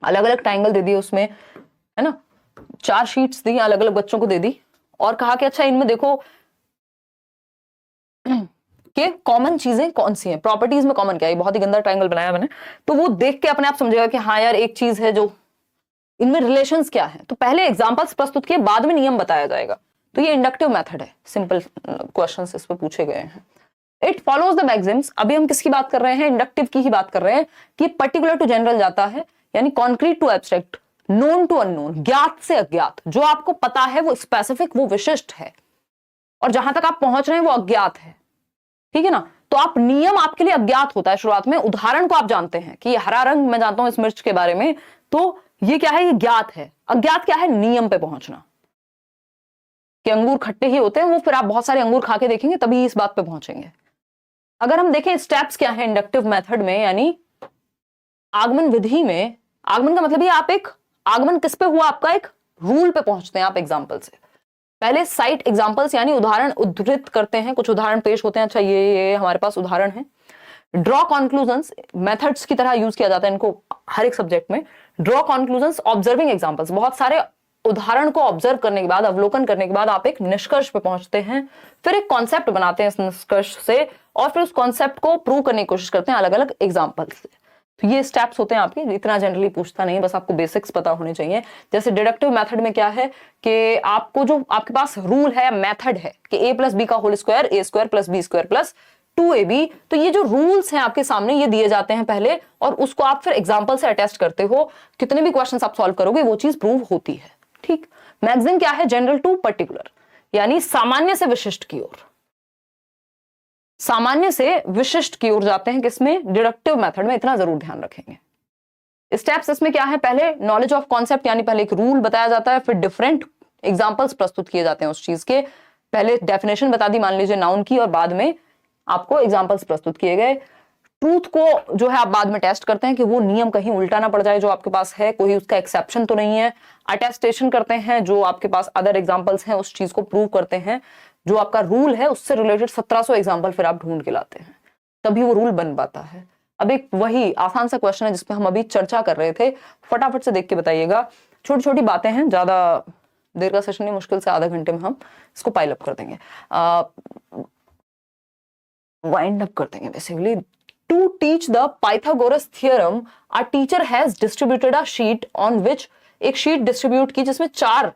अलग अलग ट्रायंगल दे दिए उसमें, है ना, 4 शीट्स दी, अलग अलग बच्चों को दे दी और कहा कि अच्छा इनमें देखो कि कॉमन चीजें कौन सी हैं, प्रॉपर्टीज में कॉमन क्या है। बहुत ही गंदा ट्रायंगल बनाया मैंने, तो वो देख के अपने आप समझेगा कि हाँ यार एक चीज है जो इनमें रिलेशंस क्या है। तो पहले एग्जांपल्स प्रस्तुत किए, बाद में नियम बताया जाएगा। तो ये इंडक्टिव मेथड है, सिंपल क्वेश्चंस इस पे पूछे गए हैं। इट फॉलोज द मैक्सिम्स, अभी हम किसकी बात कर रहे हैं, इंडक्टिव की ही बात कर रहे हैं, कि पर्टिकुलर टू जनरल जाता है, यानी concrete to abstract, known to unknown, ज्ञात से अज्ञात। जो आपको पता है वो स्पेसिफिक, वो विशिष्ट है, और जहां तक आप पहुंच रहे हैं वो अज्ञात है, ठीक है ना। तो आप नियम आपके लिए अज्ञात होता है शुरुआत में, उदाहरण को आप जानते हैं कि ये हरा रंग मैं जानता हूं इस मिर्च के बारे में, तो ये क्या है, ये ज्ञात है। अज्ञात क्या है, नियम पे पहुंचना, कि अंगूर खट्टे ही होते हैं, वो फिर आप बहुत सारे अंगूर खा के देखेंगे तभी इस बात पे पहुंचेंगे। अगर हम देखें स्टेप्स क्या है इंडक्टिव मेथड में, यानी आगमन विधि में, आगमन का मतलब ये आप एक आगमन किस पे हुआ, आपका एक रूल पे पहुंचते हैं आप एग्जाम्पल से। पहले साइट एग्जाम्पल्स यानी उदाहरण उद्धृत करते हैं, कुछ उदाहरण पेश होते हैं, अच्छा ये हमारे पास उदाहरण है। ड्रॉ कॉन्क्लूजन्स, मेथड्स की तरह यूज किया जाता है इनको हर एक सब्जेक्ट में। ड्रॉ कॉन्क्लूजन्स, ऑब्जर्विंग एग्जाम्पल्स, बहुत सारे उदाहरण को ऑब्जर्व करने के बाद, अवलोकन करने के बाद आप एक निष्कर्ष पे पहुंचते हैं, फिर एक कॉन्सेप्ट बनाते हैं इस निष्कर्ष से, और फिर उस कॉन्सेप्ट को प्रूव करने की कोशिश करते हैं अलग अलग एग्जाम्पल से। तो ये स्टेप्स होते हैं आपके, इतना जनरली पूछता नहीं, बस आपको बेसिक्स पता होने चाहिए। जैसे डिडक्टिव मेथड में क्या है कि आपको जो आपके पास रूल है, मेथड है कि a प्लस बी का whole square a square plus B square plus 2ab, तो ये जो रूल्स हैं आपके सामने ये दिए जाते हैं पहले, और उसको आप फिर एग्जाम्पल से अटेस्ट करते हो। कितने भी क्वेश्चन आप सॉल्व करोगे वो चीज प्रूव होती है। ठीक, मैगजीन क्या है, जनरल टू पर्टिकुलर, यानी सामान्य से विशिष्ट की ओर, सामान्य से विशिष्ट की ओर जाते हैं किसमें, डिडक्टिव मेथड में, इतना जरूर ध्यान रखेंगे। स्टेप्स इसमें क्या है, पहले नॉलेज ऑफ कॉन्सेप्ट, यानी पहले एक रूल बताया जाता है, फिर डिफरेंट एग्जांपल्स प्रस्तुत किए जाते हैं उस चीज के। पहले डेफिनेशन बता दी मान लीजिए नाउन की, और बाद में आपको एग्जांपल्स प्रस्तुत किए गए। ट्रूथ को जो है आप बाद में टेस्ट करते हैं कि वो नियम कहीं उल्टा ना पड़ जाए जो आपके पास है, कोई उसका एक्सेप्शन तो नहीं है। अटेस्टेशन करते हैं, जो आपके पास अदर एग्जांपल्स हैं उस चीज को प्रूव करते हैं। जो आपका रूल है उससे रिलेटेड 1700 एग्जाम्पल फिर आप ढूंढ के लाते हैं, तभी वो रूल बन पाता है। अब एक वही आसान सा क्वेश्चन है जिसपे हम अभी चर्चा कर रहे थे, फटाफट से देख के बताइएगा। छोटी छोटी बातें हैं, ज्यादा देर का सेशन नहीं, मुश्किल से आधा घंटे में हम इसको पाइल अप कर देंगे, वाइंड अप कर देंगे basically. To teach the Pythagoras theorem a teacher has distributed a sheet on which, एक शीट डिस्ट्रीब्यूट की जिसमें 4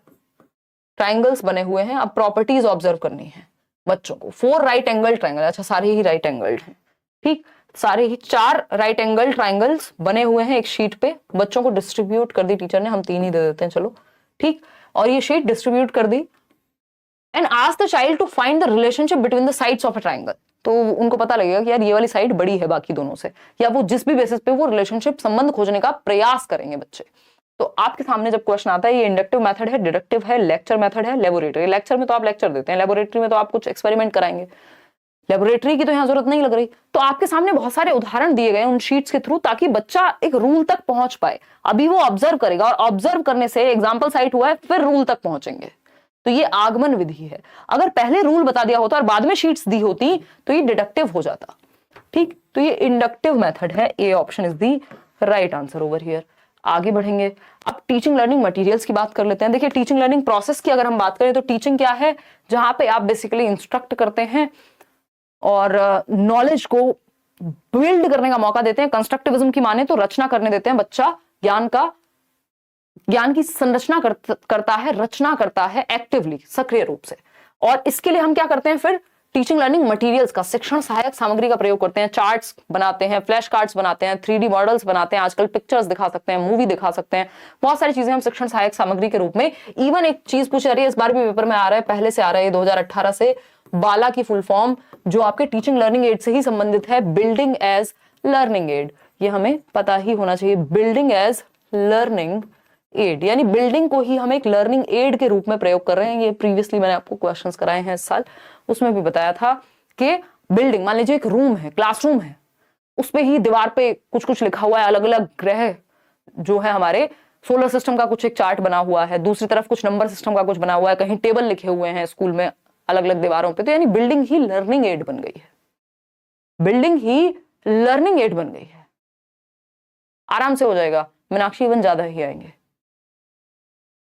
ट्राइंगल्स बने हुए हैं। अब प्रॉपर्टीज ऑब्जर्व करनी है बच्चों को। 4 राइट एंगल ट्राइंगल, अच्छा सारे ही राइट एंगल्ड हैं, ठीक, सारे ही 4 राइट एंगल ट्राइंगल्स बने हुए हैं एक शीट पे। बच्चों को डिस्ट्रीब्यूट कर दी टीचर ने, हम 3 ही दे देते हैं चलो, ठीक, और ये शीट डिस्ट्रीब्यूट कर दी। And ask the child to find the relationship between the sides of a triangle, तो उनको पता लगेगा कि यार ये वाली साइड बड़ी है बाकी दोनों से, या वो जिस भी बेसिस पे वो रिलेशनशिप संबंध खोजने का प्रयास करेंगे बच्चे। तो आपके सामने जब क्वेश्चन आता है, ये इंडक्टिव मेथड है, डिडक्टिव है, लेक्चर मेथड है, लेबोरेटरी। लेक्चर में तो आप लेक्चर देते हैं, लेबोरेटरी में तो आप कुछ एक्सपेरिमेंट कराएंगे। लेबोरेटरी की तो यहां जरूरत नहीं लग रही। तो आपके सामने बहुत सारे उदाहरण दिए गए उन शीट्स के थ्रू, ताकि बच्चा एक रूल तक पहुंच पाए। अभी वो ऑब्जर्व करेगा, और ऑब्जर्व करने से एग्जाम्पल साइट हुआ है, फिर रूल तक पहुंचेंगे। तो ये आगमन विधि है। अगर पहले रूल बता दिया होता और बाद में शीट्स दी होती तो ये डिडक्टिव हो जाता, ठीक। तो ये इंडक्टिव मेथड है, A option is the right answer over here. आगे बढ़ेंगे, अब टीचिंग लर्निंग मटेरियल्स की बात कर लेते हैं। देखिए टीचिंग लर्निंग प्रोसेस की अगर हम बात करें तो टीचिंग क्या है, जहां पे आप बेसिकली इंस्ट्रक्ट करते हैं और नॉलेज को बिल्ड करने का मौका देते हैं। कंस्ट्रक्टिविज्म की माने तो रचना करने देते हैं, बच्चा ज्ञान की संरचना करता है, रचना करता है एक्टिवली, सक्रिय रूप से। और इसके लिए हम क्या करते हैं, फिर टीचिंग लर्निंग मटेरियल्स का, शिक्षण सहायक सामग्री का प्रयोग करते हैं। चार्ट्स बनाते हैं, फ्लैश कार्ड्स बनाते हैं, 3D मॉडल्स बनाते हैं, आजकल पिक्चर्स दिखा सकते हैं, मूवी दिखा सकते हैं, बहुत सारी चीजें हम शिक्षण सहायक सामग्री के रूप में। इवन एक चीज पूछ रही है, इस बार भी पेपर में आ रहा है, पहले से आ रहा है 2018 से, बाला की फुल फॉर्म जो आपके टीचिंग लर्निंग एड से ही संबंधित है, बिल्डिंग एज लर्निंग एड। ये हमें पता ही होना चाहिए, बिल्डिंग एज लर्निंग एड, यानी बिल्डिंग को ही हम एक लर्निंग एड के रूप में प्रयोग कर रहे हैं। ये प्रीवियसली मैंने आपको क्वेश्चंस कराए हैं इस साल, उसमें भी बताया था कि बिल्डिंग, मान लीजिए एक रूम है, क्लासरूम है, उस पे ही दीवार पे कुछ कुछ लिखा हुआ है, अलग अलग ग्रह जो है हमारे सोलर सिस्टम का कुछ एक चार्ट बना हुआ है, दूसरी तरफ कुछ नंबर सिस्टम का कुछ बना हुआ है, कहीं टेबल लिखे हुए हैं स्कूल में अलग अलग दीवारों पे। तो यानी बिल्डिंग ही लर्निंग एड बन गई है, बिल्डिंग ही लर्निंग एड बन गई है। आराम से हो जाएगा, मीनाक्षी इवन ज्यादा ही आएंगे।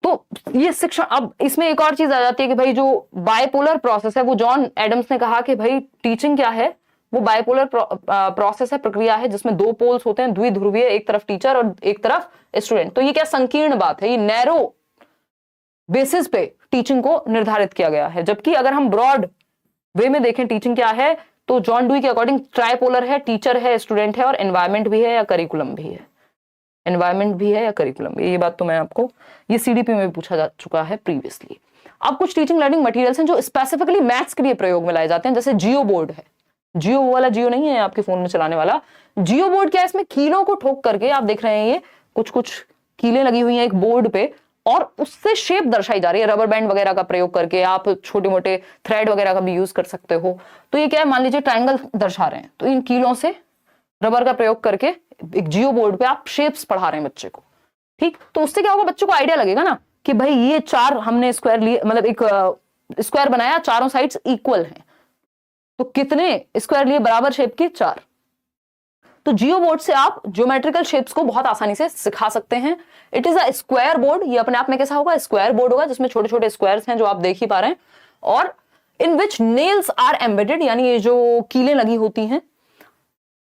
तो ये शिक्षण, अब इसमें एक और चीज आ जाती है कि भाई जो बायपोलर प्रोसेस है, वो जॉन एडम्स ने कहा कि भाई टीचिंग क्या है, वो बायपोलर प्रोसेस है, प्रक्रिया है, जिसमें 2 पोल्स होते हैं, द्विध्रुवीय, एक तरफ टीचर और एक तरफ स्टूडेंट। तो ये क्या संकीर्ण बात है, ये नैरो बेसिस पे टीचिंग को निर्धारित किया गया है। जबकि अगर हम ब्रॉड वे में देखें टीचिंग क्या है, तो जॉन डुई के अकॉर्डिंग ट्राइपोलर है, टीचर है, स्टूडेंट है, और एनवायरमेंट भी है या करिकुलम भी है, एनवायरमेंट भी है या करिकुलम भी। ये बात तो मैं आपको, ये सीडीपी में भी पूछा जा चुका है प्रीवियसली। अब कुछ टीचिंग लर्निंग मटेरियल्स हैं जो स्पेसिफिकली मैथ्स के लिए प्रयोग में लाए जाते हैं, जैसे जियो बोर्ड है। जियो वाला जियो नहीं है आपके फोन में चलाने वाला, जियो बोर्ड क्या है, इसमें कीलों को ठोक करके आप देख रहे हैं, ये कुछ कुछ कीलें लगी हुई हैं एक बोर्ड पे, और उससे शेप दर्शाई जा रही है। रबर बैंड वगैरह का प्रयोग करके आप छोटे मोटे थ्रेड वगैरह का भी यूज कर सकते हो। तो ये क्या है, मान लीजिए ट्राइंगल दर्शा रहे हैं, तो इन कीलों से रबर का प्रयोग करके एक जियो बोर्ड पे आप शेप्स पढ़ा रहे हैं बच्चे को, ठीक। तो उससे क्या होगा, बच्चों को आइडिया लगेगा ना कि भाई ये 4 हमने स्क्वायर लिए, मतलब एक स्क्वायर बनाया, चारों साइड्स इक्वल हैं, तो कितने स्क्वायर लिए बराबर शेप के, 4। तो जियो बोर्ड से आप ज्योमेट्रिकल शेप्स को बहुत आसानी से सिखा सकते हैं। It is a square board, ये अपने आप में कैसा होगा, स्क्वायर बोर्ड होगा, जिसमें छोटे छोटे स्क्वायर्स हैं जो आप देख ही पा रहे हैं, और इन विच नेल्स आर एम्बेडेड, यानी ये जो कीलें लगी होती हैं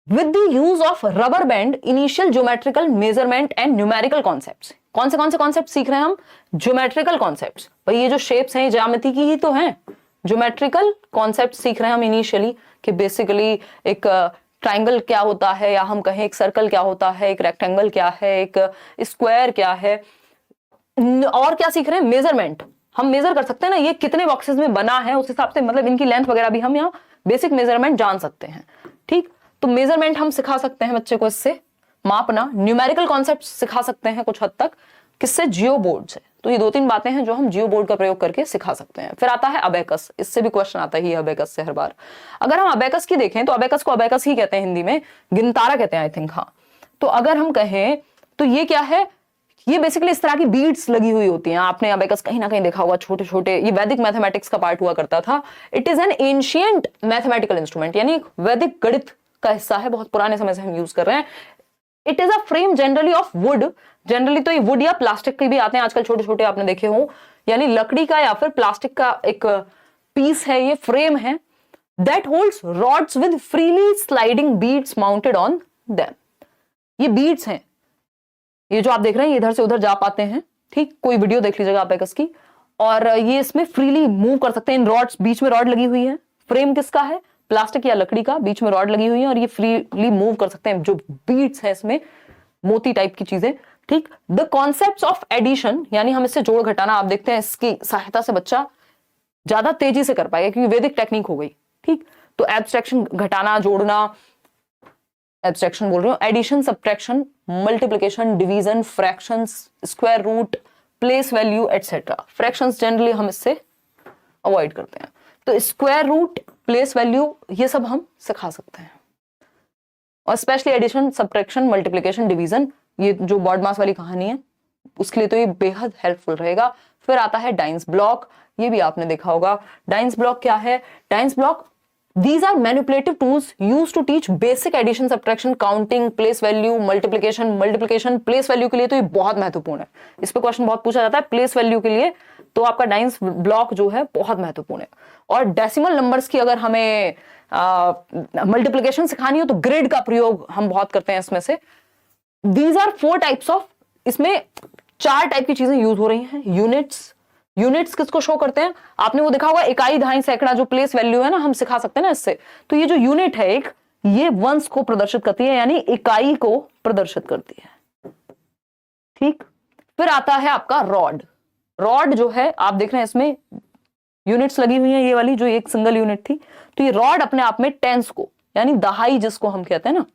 with the use of rubber band initial geometrical measurement and numerical concepts. कौन से कॉन्सेप्ट सीख रहे हैं हम? Geometrical concepts. भाई ये जो शेप्स हैं ज्यामिति की ही तो हैं। ज्योमेट्रिकल कॉन्सेप्ट सीख रहे हैं हम इनिशियली, कि बेसिकली एक ट्राइंगल क्या होता है, या हम कहें एक सर्कल क्या होता है, एक रेक्टेंगल क्या है, एक स्क्वायर क्या है, और क्या सीख रहे हैं? मेजरमेंट। हम मेजर कर सकते हैं ना ये कितने बॉक्सेस में बना है, उस हिसाब से मतलब इनकी लेंथ वगैरह भी हम यहाँ बेसिक मेजरमेंट जान सकते हैं। ठीक, तो मेजरमेंट हम सिखा सकते हैं बच्चे को, इससे मापना। न्यूमेरिकल कॉन्सेप्ट सिखा सकते हैं कुछ हद तक, किससे? जियो बोर्ड से। तो ये 2-3 बातें हैं जो हम जियो बोर्ड का प्रयोग करके सिखा सकते हैं। फिर आता है अबेकस। इससे भी क्वेश्चन आता ही है अबेकस से हर बार। अगर हम अबेकस की देखें तो अबेकस को अबेकस ही कहते हैं हिंदी में, गिनतारा कहते हैं आई थिंक। हाँ, तो अगर हम कहें तो ये क्या है? ये बेसिकली इस तरह की बीड्स लगी हुई होती हैं। आपने अबेकस कहीं ना कहीं देखा होगा, छोटे छोटे। ये वैदिक मैथमेटिक्स का पार्ट हुआ करता था। It is an ancient mathematical instrument, यानी वैदिक गणित का हिस्सा है, बहुत पुराने समय से हम यूज कर रहे हैं। It is a frame generally of would. Generally तो ये वुड या प्लास्टिक के भी आते हैं आजकल, छोटे छोटे आपने देखे हो, यानी लकड़ी का या फिर प्लास्टिक का एक पीस है, ये फ्रेम है। That holds rods with freely sliding beads mounted on them. ये बीड्स हैं, ये जो आप देख रहे हैं, ये इधर से उधर जा पाते हैं। ठीक, कोई वीडियो देख लीजिएगा अबेकस की। और ये इसमें फ्रीली मूव कर सकते हैं। इन रॉड्स, बीच में रॉड लगी हुई है। फ्रेम किसका है? प्लास्टिक या लकड़ी का, बीच में रॉड लगी हुई है और ये फ्रीली मूव कर सकते हैं। जो बीड्स है इसमें, मोती टाइप की चीजें। ठीक, द कॉन्सेप्ट्स ऑफ एडिशन, यानी हम इससे जोड़ घटाना, आप देखते हैं इसकी सहायता से बच्चा ज्यादा तेजी से कर पाएगा क्योंकि वैदिक टेक्निक हो गई। ठीक, तो एब्स्ट्रैक्शन, घटाना, जोड़ना, एब्स्ट्रैक्शन बोल रही हूँ, addition, subtraction, multiplication, division, fractions, square root, place value etcetera. Fractions generally हम इससे अवॉइड करते हैं, तो स्क्वायर रूट, प्लेस वैल्यू, ये सब हम सिखा सकते हैं। और specially addition, subtraction, multiplication, division, ये जो बॉड मास वाली कहानी है उसके लिए तो ये बेहद हेल्पफुल रहेगा। फिर आता है डाइंस ब्लॉक। ये भी आपने देखा होगा। डाइंस ब्लॉक क्या है? Dice block, these are manipulative tools used to teach basic addition, subtraction, counting, place value, multiplication, place value के लिए तो ये बहुत महत्वपूर्ण है। इस पे क्वेश्चन बहुत पूछा जाता है place value के लिए, तो आपका डाइंस ब्लॉक जो है बहुत महत्वपूर्ण है। और डेसिमल नंबर्स की अगर हमें मल्टीप्लिकेशन सिखानी हो तो ग्रिड का प्रयोग हम बहुत करते हैं इसमें से। These are 4 types of, इसमें 4 टाइप की चीजें यूज हो रही हैं। यूनिट्स किसको शो करते हैं? आपने वो देखा होगा, इकाई, दहाई, सैकड़ा, जो प्लेस वैल्यू है ना, हम सिखा सकते हैं ना इससे। तो ये जो यूनिट है एक, ये वंस को प्रदर्शित करती है, यानी इकाई को प्रदर्शित करती है। ठीक, फिर आता है आपका रॉड। रॉड जो है आप देख रहे हैं इसमें यूनिट्स लगी हुई हैं, ये वाली जो एक सिंगल यूनिट थी। तो ये रॉड अपने आप में टेंस को, यानी दहाई जिसको हम कहते हैं ना,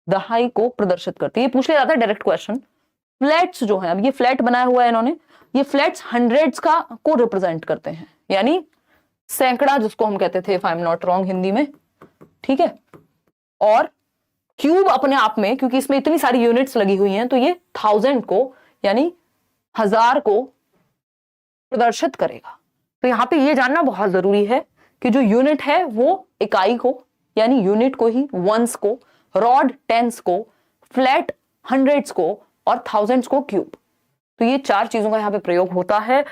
दहाई को प्रदर्शित करती है। ये पूछ लिया जाता है डायरेक्ट क्वेश्चन। फ्लैट्स जो है, अब ये फ्लैट बनाया हुआ है इन्होंने, ये फ्लैट्स हंड्रेड्स का को रिप्रेजेंट करते हैं, यानी सैकड़ा जिसको हम कहते थे, if I am not wrong, Hindi में। ठीक है, और क्यूब अपने आप में, क्योंकि इसमें इतनी सारी यूनिट्स लगी हुई हैं, तो ये 1000 को, यानी 1000 को प्रदर्शित करेगा। तो यहां पे ये जानना बहुत जरूरी है कि जो यूनिट है वो इकाई को, यानी यूनिट को ही, वंस को, रॉड टेंस को, फ्लैट हंड्रेड्स को, और थाउजेंड्स को क्यूब। तो ये 4 चीजों का यहाँ पे प्रयोग होता है।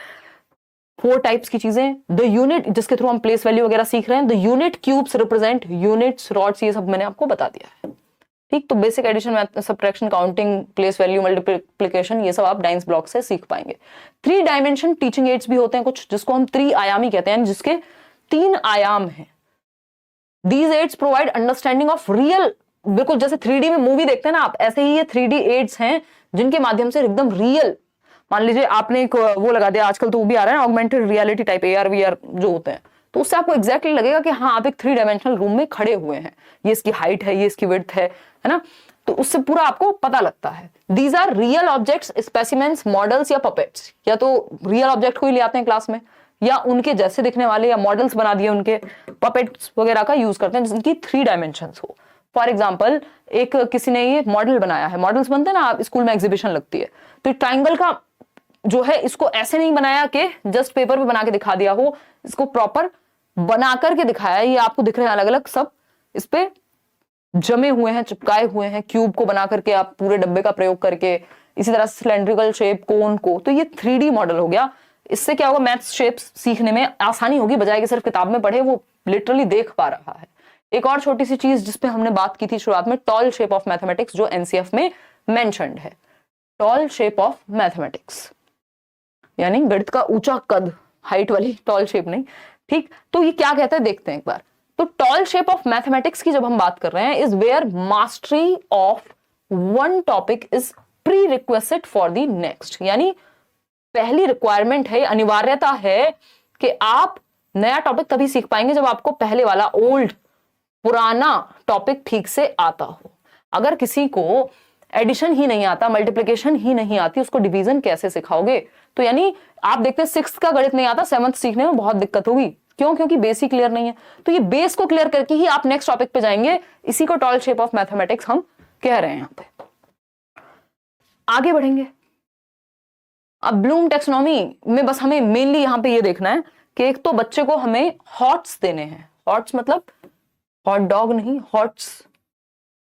4 टाइप्स की चीजें। द यूनिट, जिसके थ्रू हम प्लेस वैल्यू वगैरह सीख रहे हैं, the unit cubes represent units, rods, ये सब मैंने आपको बता दिया है। ठीक, तो basic addition, subtraction, counting, place value, multiplication, ये सब आप डाइंस ब्लॉक से सीख पाएंगे। 3 डायमेंशन टीचिंग एड्स भी होते हैं कुछ, जिसको हम त्रिआयामी कहते हैं, जिसके 3 आयाम हैं। These aids provide understanding of real, बिल्कुल जैसे 3D में मूवी देखते हैं ना आप, ऐसे ही ये 3D एड्स हैं जिनके माध्यम से एकदम रियल, मान लीजिए आपने एक वो लगा दिया, आजकल तो वो भी आ रहा है ना, augmented reality type, AR VR जो होते हैं, तो उससे आपको एग्जैक्टली लगेगा कि हाँ आप एक 3 डायमेंशनल रूम में खड़े हुए हैं, ये इसकी हाइट है, ये इसकी विड्थ है ना, तो उससे पूरा आपको पता लगता है। These are real objects, specimens, models या पपेट्स, या तो रियल ऑब्जेक्ट को ही ले आते हैं क्लास में, या उनके जैसे दिखने वाले, या मॉडल्स बना दिए उनके, पपेट्स वगैरह का यूज करते हैं जिनकी 3 डायमेंशंस हो। फॉर एग्जाम्पल, एक किसी ने ये मॉडल बनाया है, मॉडल्स बनते हैं ना, आप स्कूल में एग्जीबिशन लगती है, तो ट्राइंगल का जो है, इसको ऐसे नहीं बनाया कि जस्ट पेपर पे बना के दिखा दिया हो, इसको प्रॉपर बना करके दिखाया। ये आपको दिख रहे हैं अलग अलग सब, इस पे जमे हुए हैं, चिपकाए हुए हैं, क्यूब को बना करके आप पूरे डब्बे का प्रयोग करके, इसी तरह सिलेंड्रिकल शेप, कोन को, तो ये 3D मॉडल हो गया। इससे क्या होगा, मैथ्स शेप्स सीखने में आसानी होगी, बजाय कि सिर्फ किताब में पढ़े, वो लिटरली देख पा रहा है। एक और छोटी सी चीज जिसपे हमने बात की थी शुरुआत में, टॉल शेप ऑफ मैथमेटिक्स, जो एनसीएफ में मेंशन्ड है। टॉल शेप ऑफ मैथमेटिक्स यानी गणित का ऊंचा कद, हाइट वाली टॉल शेप नहीं, ठीक। तो ये क्या कहता है देखते हैं एक बार। तो टॉल शेप ऑफ मैथमेटिक्स की जब हम बात कर रहे हैं, is where mastery of one topic is pre request for the next, यानी पहली रिक्वायरमेंट है, अनिवार्यता है कि आप नया टॉपिक तभी सीख पाएंगे जब आपको पहले वाला ओल्ड पुराना टॉपिक ठीक से आता हो। अगर किसी को एडिशन ही नहीं आता, मल्टीप्लिकेशन ही नहीं आती, उसको डिवीजन कैसे सिखाओगे? तो यानी आप देखते हैं 6th का गणित नहीं आता, 7th सीखने में बहुत दिक्कत होगी। क्यों? क्योंकि बेस ही क्लियर नहीं है। तो ये बेस को क्लियर करके ही आप नेक्स्ट टॉपिक पे जाएंगे। इसी को टॉल शेप ऑफ मैथमेटिक्स हम कह रहे हैं। यहां पे आगे बढ़ेंगे। अब ब्लूम टेक्सोनॉमी में बस हमें मेनली यहां पे ये देखना है कि एक तो बच्चे को हमें हॉट्स देने हैं। हॉट्स मतलब हॉट डॉग नहीं, HOTS,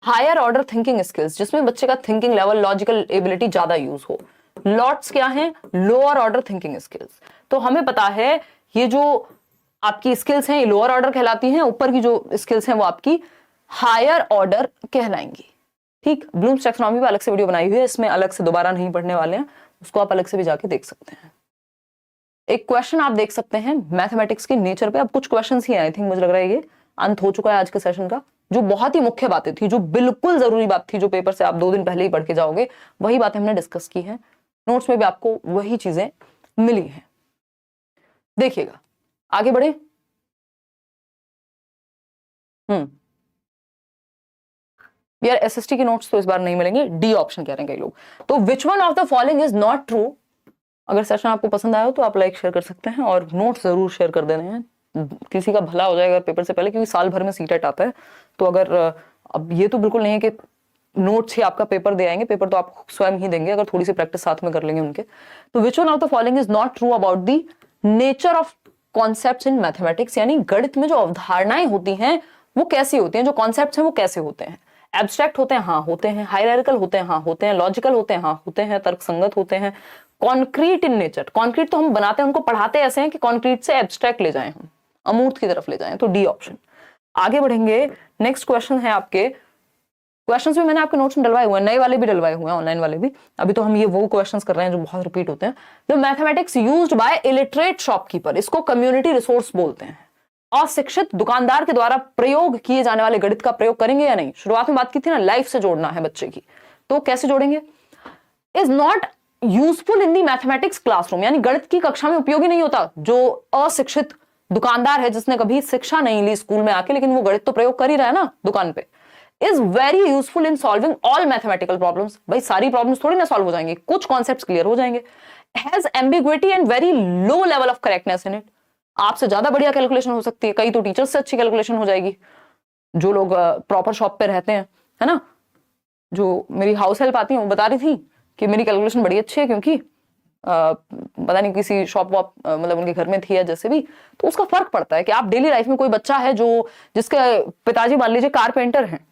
higher order thinking skills, जिसमें बच्चे का थिंकिंग लेवल, लॉजिकल एबिलिटी ज्यादा यूज हो। लॉट्स क्या है? Lower order thinking skills. तो हमें पता है ये जो आपकी स्किल्स हैं ये लोअर ऑर्डर कहलाती हैं, ऊपर की जो स्किल्स हैं वो आपकी हायर ऑर्डर कहलाएंगी। ठीक, ब्लूम्स टैक्सोनॉमी पे अलग से वीडियो बनाई हुई है, इसमें अलग से दोबारा नहीं पढ़ने वाले हैं, उसको आप अलग से भी जाके देख सकते हैं। एक क्वेश्चन आप देख सकते हैं मैथमेटिक्स के नेचर पे। अब कुछ क्वेश्चंस ही आई थिंक, मुझे लग रहा है ये अंत हो चुका है आज के सेशन का। जो बहुत ही मुख्य बातें थी, जो बिल्कुल जरूरी बात थी, जो पेपर से आप 2 दिन पहले ही पढ़ के जाओगे, वही बातें हमने डिस्कस की है। नोट्स में भी आपको वही चीजें मिली हैं। देखिएगा, आगे बढ़े। यार एसएसटी के नोट्स तो इस बार नहीं मिलेंगे, डी ऑप्शन कह रहे हैं कई लोग। तो which one of the following is not true. अगर सेशन आपको पसंद आया हो तो आप लाइक शेयर कर सकते हैं और नोट्स जरूर शेयर कर देने हैं, किसी का भला हो जाएगा पेपर से पहले, क्योंकि साल भर में सीटेट आता है। तो अगर अब ये तो बिल्कुल नहीं है कि नोट्स ही आपका पेपर दे आएंगे, पेपर तो आप स्वयं ही देंगे अगर थोड़ी सी प्रैक्टिस साथ में कर लेंगे उनके। तो which one of the following is not true about the nature of concepts in mathematics, यानी गणित में जो अवधारणाएं होती हैं वो कैसी होती हैं, जो कॉन्सेप्ट्स हैं वो कैसे होते हैं। एब्स्ट्रैक्ट होते हैं? हाँ होते हैं। हायरार्किकल होते हैं? हाँ होते हैं। लॉजिकल होते हैं? हाँ होते हैं। तर्कसंगत होते हैं। कॉन्क्रीट इन नेचर, कॉन्क्रीट तो हम बनाते हैं, उनको पढ़ाते ऐसे हैं कि कॉन्क्रीट से एब्स्ट्रैक्ट ले जाएं, हम अमूर्त की तरफ ले जाएं। तो डी ऑप्शन। आगे बढ़ेंगे। नेक्स्ट क्वेश्चन है आपके, क्वेश्चंस भी मैंने आपके नोट्स में डलवाए हुए हैं, नए वाले भी डलवाए हुए हैं, ऑनलाइन वाले भी। अभी तो हम ये वो क्वेश्चंस कर रहे हैं जो बहुत रिपीट होते हैं। The mathematics used by illiterate shopkeeper, इसको कम्युनिटी रिसोर्स बोलते हैं। अशिक्षित दुकानदार के द्वारा प्रयोग किए जाने वाले गणित का प्रयोग करेंगे या नहीं? शुरुआत में बात की थी ना, लाइफ से जोड़ना है बच्चे की, तो कैसे जोड़ेंगे? Is not useful in the mathematics classroom, यानी गणित की कक्षा में उपयोगी नहीं होता। जो अशिक्षित दुकानदार है, जिसने कभी शिक्षा नहीं ली स्कूल में आके, लेकिन वो गणित तो प्रयोग कर ही रहा है ना दुकान पे। Is very useful in solving all mathematical problems, भाई सारी प्रॉब्लम्स थोड़ी ना सॉल्व हो जाएंगे, कुछ कॉन्सेप्ट्स क्लियर हो जाएंगे। Has ambiguity and very low level of correctness in it, आपसे ज्यादा बढ़िया कैलकुलेशन हो सकती है, कई तो टीचर्स से अच्छी कैलकुलेशन हो जाएगी, जो लोग प्रॉपर शॉप पे रहते हैं, है ना। जो मेरी हाउस हेल्प आती है वो बता रही थी कि मेरी कैलकुलेशन बड़ी अच्छी है, क्योंकि पता नहीं किसी शॉप वॉप मतलब उनके घर में थी या जैसे भी। तो उसका फर्क पड़ता है कि आप डेली लाइफ में, कोई बच्चा है जो जिसके पिताजी मान लीजिए कारपेंटर हैं,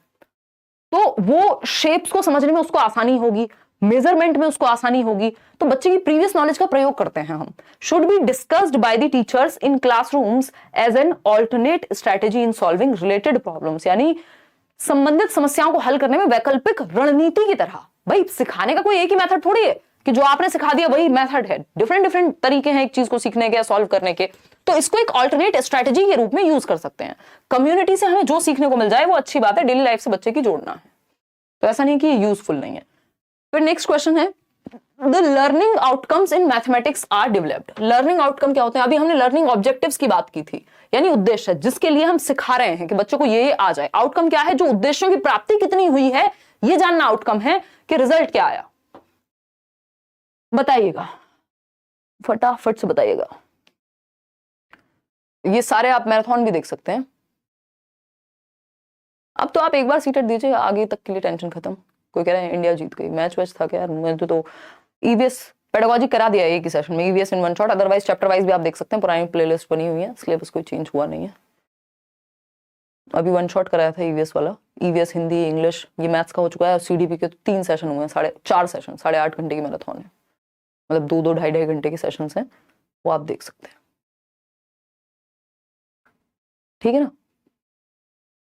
तो वो शेप्स को समझने में उसको आसानी होगी, मेजरमेंट में उसको आसानी होगी, तो बच्चे की प्रीवियस नॉलेज का प्रयोग करते हैं हम। Should be discussed by the teachers in classrooms as an alternate strategy in solving related problems, यानी संबंधित समस्याओं को हल करने में वैकल्पिक रणनीति की तरह। भाई सिखाने का कोई एक ही मेथड थोड़ी है कि जो आपने सिखा दिया वही मेथड है, डिफरेंट डिफरेंट तरीके हैं एक चीज को सीखने के या सॉल्व करने के। तो इसको एक ऑल्टरनेट स्ट्रेटेजी के रूप में यूज कर सकते हैं। कम्युनिटी से हमें जो सीखने को मिल जाए वो अच्छी बात है, डेली लाइफ से बच्चे की जोड़ना है, तो ऐसा नहीं कि ये यूजफुल नहीं है। फिर नेक्स्ट क्वेश्चन है, the learning outcomes in mathematics are developed. Learning outcome क्या होते हैं? अभी हमने लर्निंग ऑब्जेक्टिव्स की बात की थी, यानी उद्देश्य जिसके लिए हम सिखा रहे हैं कि बच्चों को ये आ जाए। आउटकम क्या है? जो उद्देश्यों की प्राप्ति कितनी हुई है ये जानना आउटकम है, कि रिजल्ट क्या आया। बताइएगा, फटाफट से बताइएगा। ये सारे आप मैराथन भी देख सकते हैं। अब तो आप एक बार सीटेट दीजिए, आगे तक के लिए टेंशन खत्म। कोई कह रहा है इंडिया जीत गई, मैच वैच था क्या यार? मैंने तो ईवीएस पेडागोजी करा दिया है एक ही सेशन में, ईवीएस इन one shot. Otherwise chapter wise भी आप देख सकते हैं, पुरानी प्लेलिस्ट बनी हुई है, सिलेबस कोई चेंज हुआ नहीं है। अभी वन शॉट कराया था ईवीएस वाला, ईवीएस हिंदी इंग्लिश, ये मैथ्स का हो चुका है। और सीडीपी के तो 3 सेशन हुए हैं, 4.5 सेशन, 8.5 घंटे की मैराथन है, मतलब 2-2 ढाई घंटे के सेशन हैं, वो आप देख सकते हैं। ठीक है ना।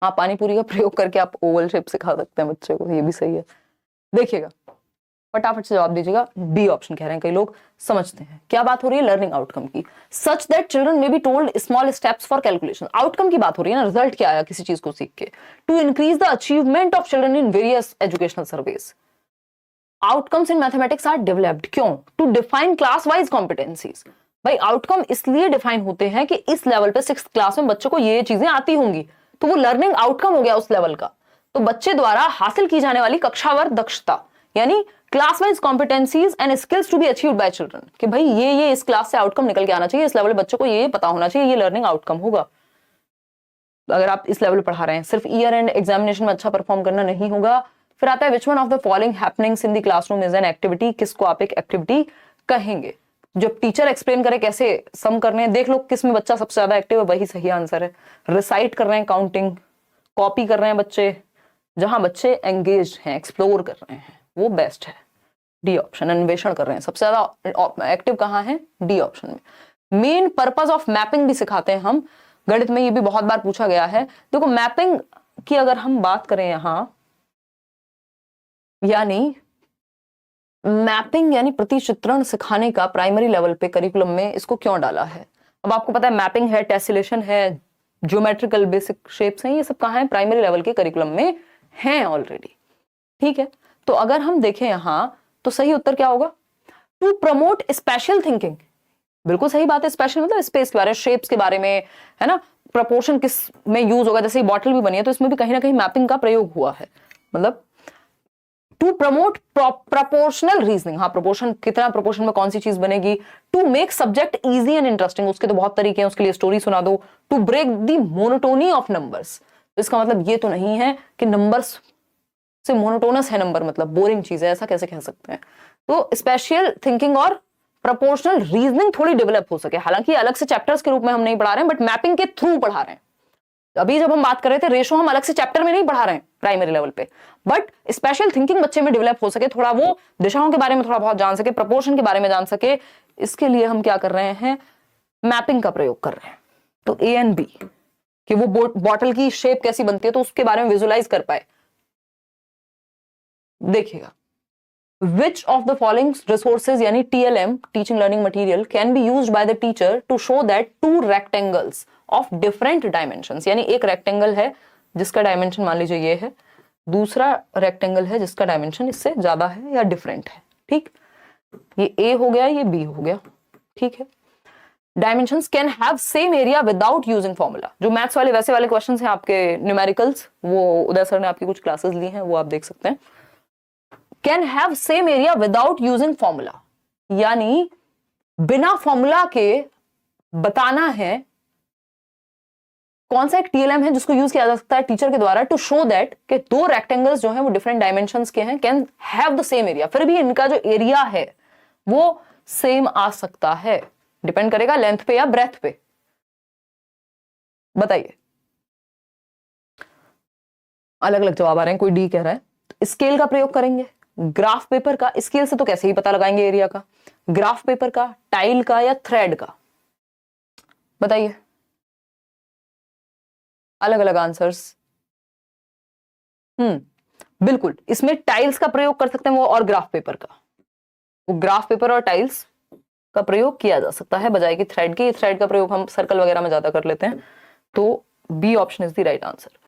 हाँ, पानी पूरी का प्रयोग करके आप ओवल शेप सिखा सकते हैं बच्चे को, ये भी सही है। देखिएगा, फटाफट से जवाब दीजिएगा। डी ऑप्शन कह रहे हैं कई लोग, समझते हैं क्या बात हो रही है, लर्निंग आउटकम की। Such that children may be told small steps for calculation, outcome की बात हो रही है ना, रिजल्ट क्या आया किसी चीज को सीख के। To increase the achievement of children in various educational surveys, outcomes in mathematics are developed, क्यों? To define class wise competencies, भाई आउटकम इसलिए डिफाइन होते हैं कि इस लेवल पे 6th क्लास में बच्चों को ये चीजें आती होंगी, तो वो लर्निंग आउटकम हो गया उस लेवल का। तो बच्चे द्वारा हासिल की जाने वाली कक्षावर दक्षता, यानी class wise competencies and skills to be achieved by children, कि भाई ये इस क्लास से आउटकम निकल के आना चाहिए, इस लेवल पे बच्चों को ये पता होना चाहिए, ये लर्निंग आउटकम होगा। अगर आप इस लेवल पे पढ़ा रहे हैं, सिर्फ ईयर एंड एग्जामिनेशन में अच्छा परफॉर्म करना नहीं होगा। फिर आता है which one of the following happenings in the classroom is an activity, किसको आप एक एक्टिविटी कहेंगे? जब टीचर एक्सप्लेन करे कैसे सम करने हैं, देख लो किस में बच्चा सबसे ज्यादा एक्टिव है, वही सही आंसर है। रिसाइट कर रहे हैं काउंटिंग, कॉपी कर रहे हैं बच्चे, जहां बच्चे एंगेज हैं, एक्सप्लोर कर रहे हैं, वो बेस्ट है। डी ऑप्शन, अन्वेषण कर रहे हैं, सबसे ज्यादा एक्टिव कहां है? डी ऑप्शन में। मेन पर्पस ऑफ मैपिंग भी सिखाते हैं हम, गणित में ये भी बहुत बार पूछा गया है। देखो मैपिंग की अगर हम बात करें यहां, यानी मैपिंग यानी प्रतिचित्रण सिखाने का प्राइमरी लेवल पे करिकुलम में इसको क्यों डाला है? अब आपको पता है मैपिंग है, टेसिलेशन है, ज्योमेट्रिकल बेसिक शेप्स हैं, ये सब कहां है? प्राइमरी लेवल के करिकुलम में हैं ऑलरेडी, ठीक है। तो अगर हम देखें यहां तो सही उत्तर क्या होगा? टू प्रमोट स्पेशल थिंकिंग, बिल्कुल सही बात है। स्पेशल मतलब स्पेस के बारे में, शेप्स के बारे में, है ना, प्रपोर्शन किस में यूज होगा, जैसे बॉटल भी बनी है तो इसमें भी कहीं ना कहीं मैपिंग का प्रयोग हुआ है। मतलब टू प्रमोट प्रपोर्शनल रीजनिंग, हाँ प्रपोर्शन, कितना प्रपोर्शन में कौन सी चीज बनेगी। To make subject easy and interesting, उसके तो बहुत तरीके हैं, उसके लिए स्टोरी सुना दो। To break the monotony of numbers, तो इसका मतलब ये तो नहीं है कि नंबर्स से मोनोटोनस है नंबर, मतलब बोरिंग चीज है, ऐसा कैसे कह सकते हैं। तो स्पेशल थिंकिंग और प्रोपोर्शनल रीजनिंग थोड़ी डेवलप हो सके, हालांकि अलग से चैप्टर्स के रूप में हम नहीं पढ़ा रहे हैं, बट मैपिंग के थ्रू पढ़ा रहे हैं। अभी जब हम बात कर रहे थे रेशो, हम अलग से चैप्टर में नहीं पढ़ा रहे हैं प्राइमरी लेवल पे, बट स्पेशल थिंकिंग बच्चे में डेवलप हो सके, थोड़ा वो दिशाओं के बारे में थोड़ा बहुत जान सके, प्रपोर्शन के बारे में जान सके, इसके लिए हम क्या कर रहे हैं? मैपिंग का प्रयोग कर रहे हैं। तो ए एंड बी, कि वो बॉटल की शेप कैसी बनती है तो उसके बारे में विजुलाइज कर पाए। देखिएगा, Which of the following resources यानी TLM teaching learning material can be used by the teacher to show that two rectangles of different dimensions, यानी एक रेक्टेंगल है जिसका डायमेंशन मान लीजिए ये है, दूसरा रेक्टेंगल है जिसका डायमेंशन इससे ज्यादा है या डिफरेंट है, ठीक। ये A हो गया, ये B हो गया, ठीक है। Dimensions can have same area without using formula, जो मैथ्स वाले वैसे वाले क्वेश्चंस हैं आपके न्यूमेरिकल्स, वो उदय सर ने आपकी कुछ क्लासेस ली हैं, वो आप देख सकते हैं। Can have same area without using formula, यानी बिना फॉर्मूला के बताना है कौन सा एक टीएलएम है जिसको यूज किया जा सकता है टीचर के द्वारा टू शो दैट कि दो रेक्टेंगल्स जो हैं वो डिफरेंट डायमेंशंस के हैं, can have the same area, फिर भी इनका जो एरिया है वो सेम आ सकता है, डिपेंड करेगा लेंथ पे या ब्रेथ पे। बताइए, अलग अलग जवाब आ रहे हैं। कोई डी कह रहा है स्केल का प्रयोग करेंगे, ग्राफ पेपर का, स्केल से तो कैसे ही पता लगाएंगे एरिया का, ग्राफ पेपर का, टाइल का या थ्रेड का? बताइए, अलग अलग आंसर्स। बिल्कुल, इसमें टाइल्स का प्रयोग कर सकते हैं वो, और ग्राफ पेपर का, वो ग्राफ पेपर और टाइल्स का प्रयोग किया जा सकता है बजाय कि थ्रेड के। थ्रेड का प्रयोग हम सर्कल वगैरह में ज्यादा कर लेते हैं। तो B option is the right answer.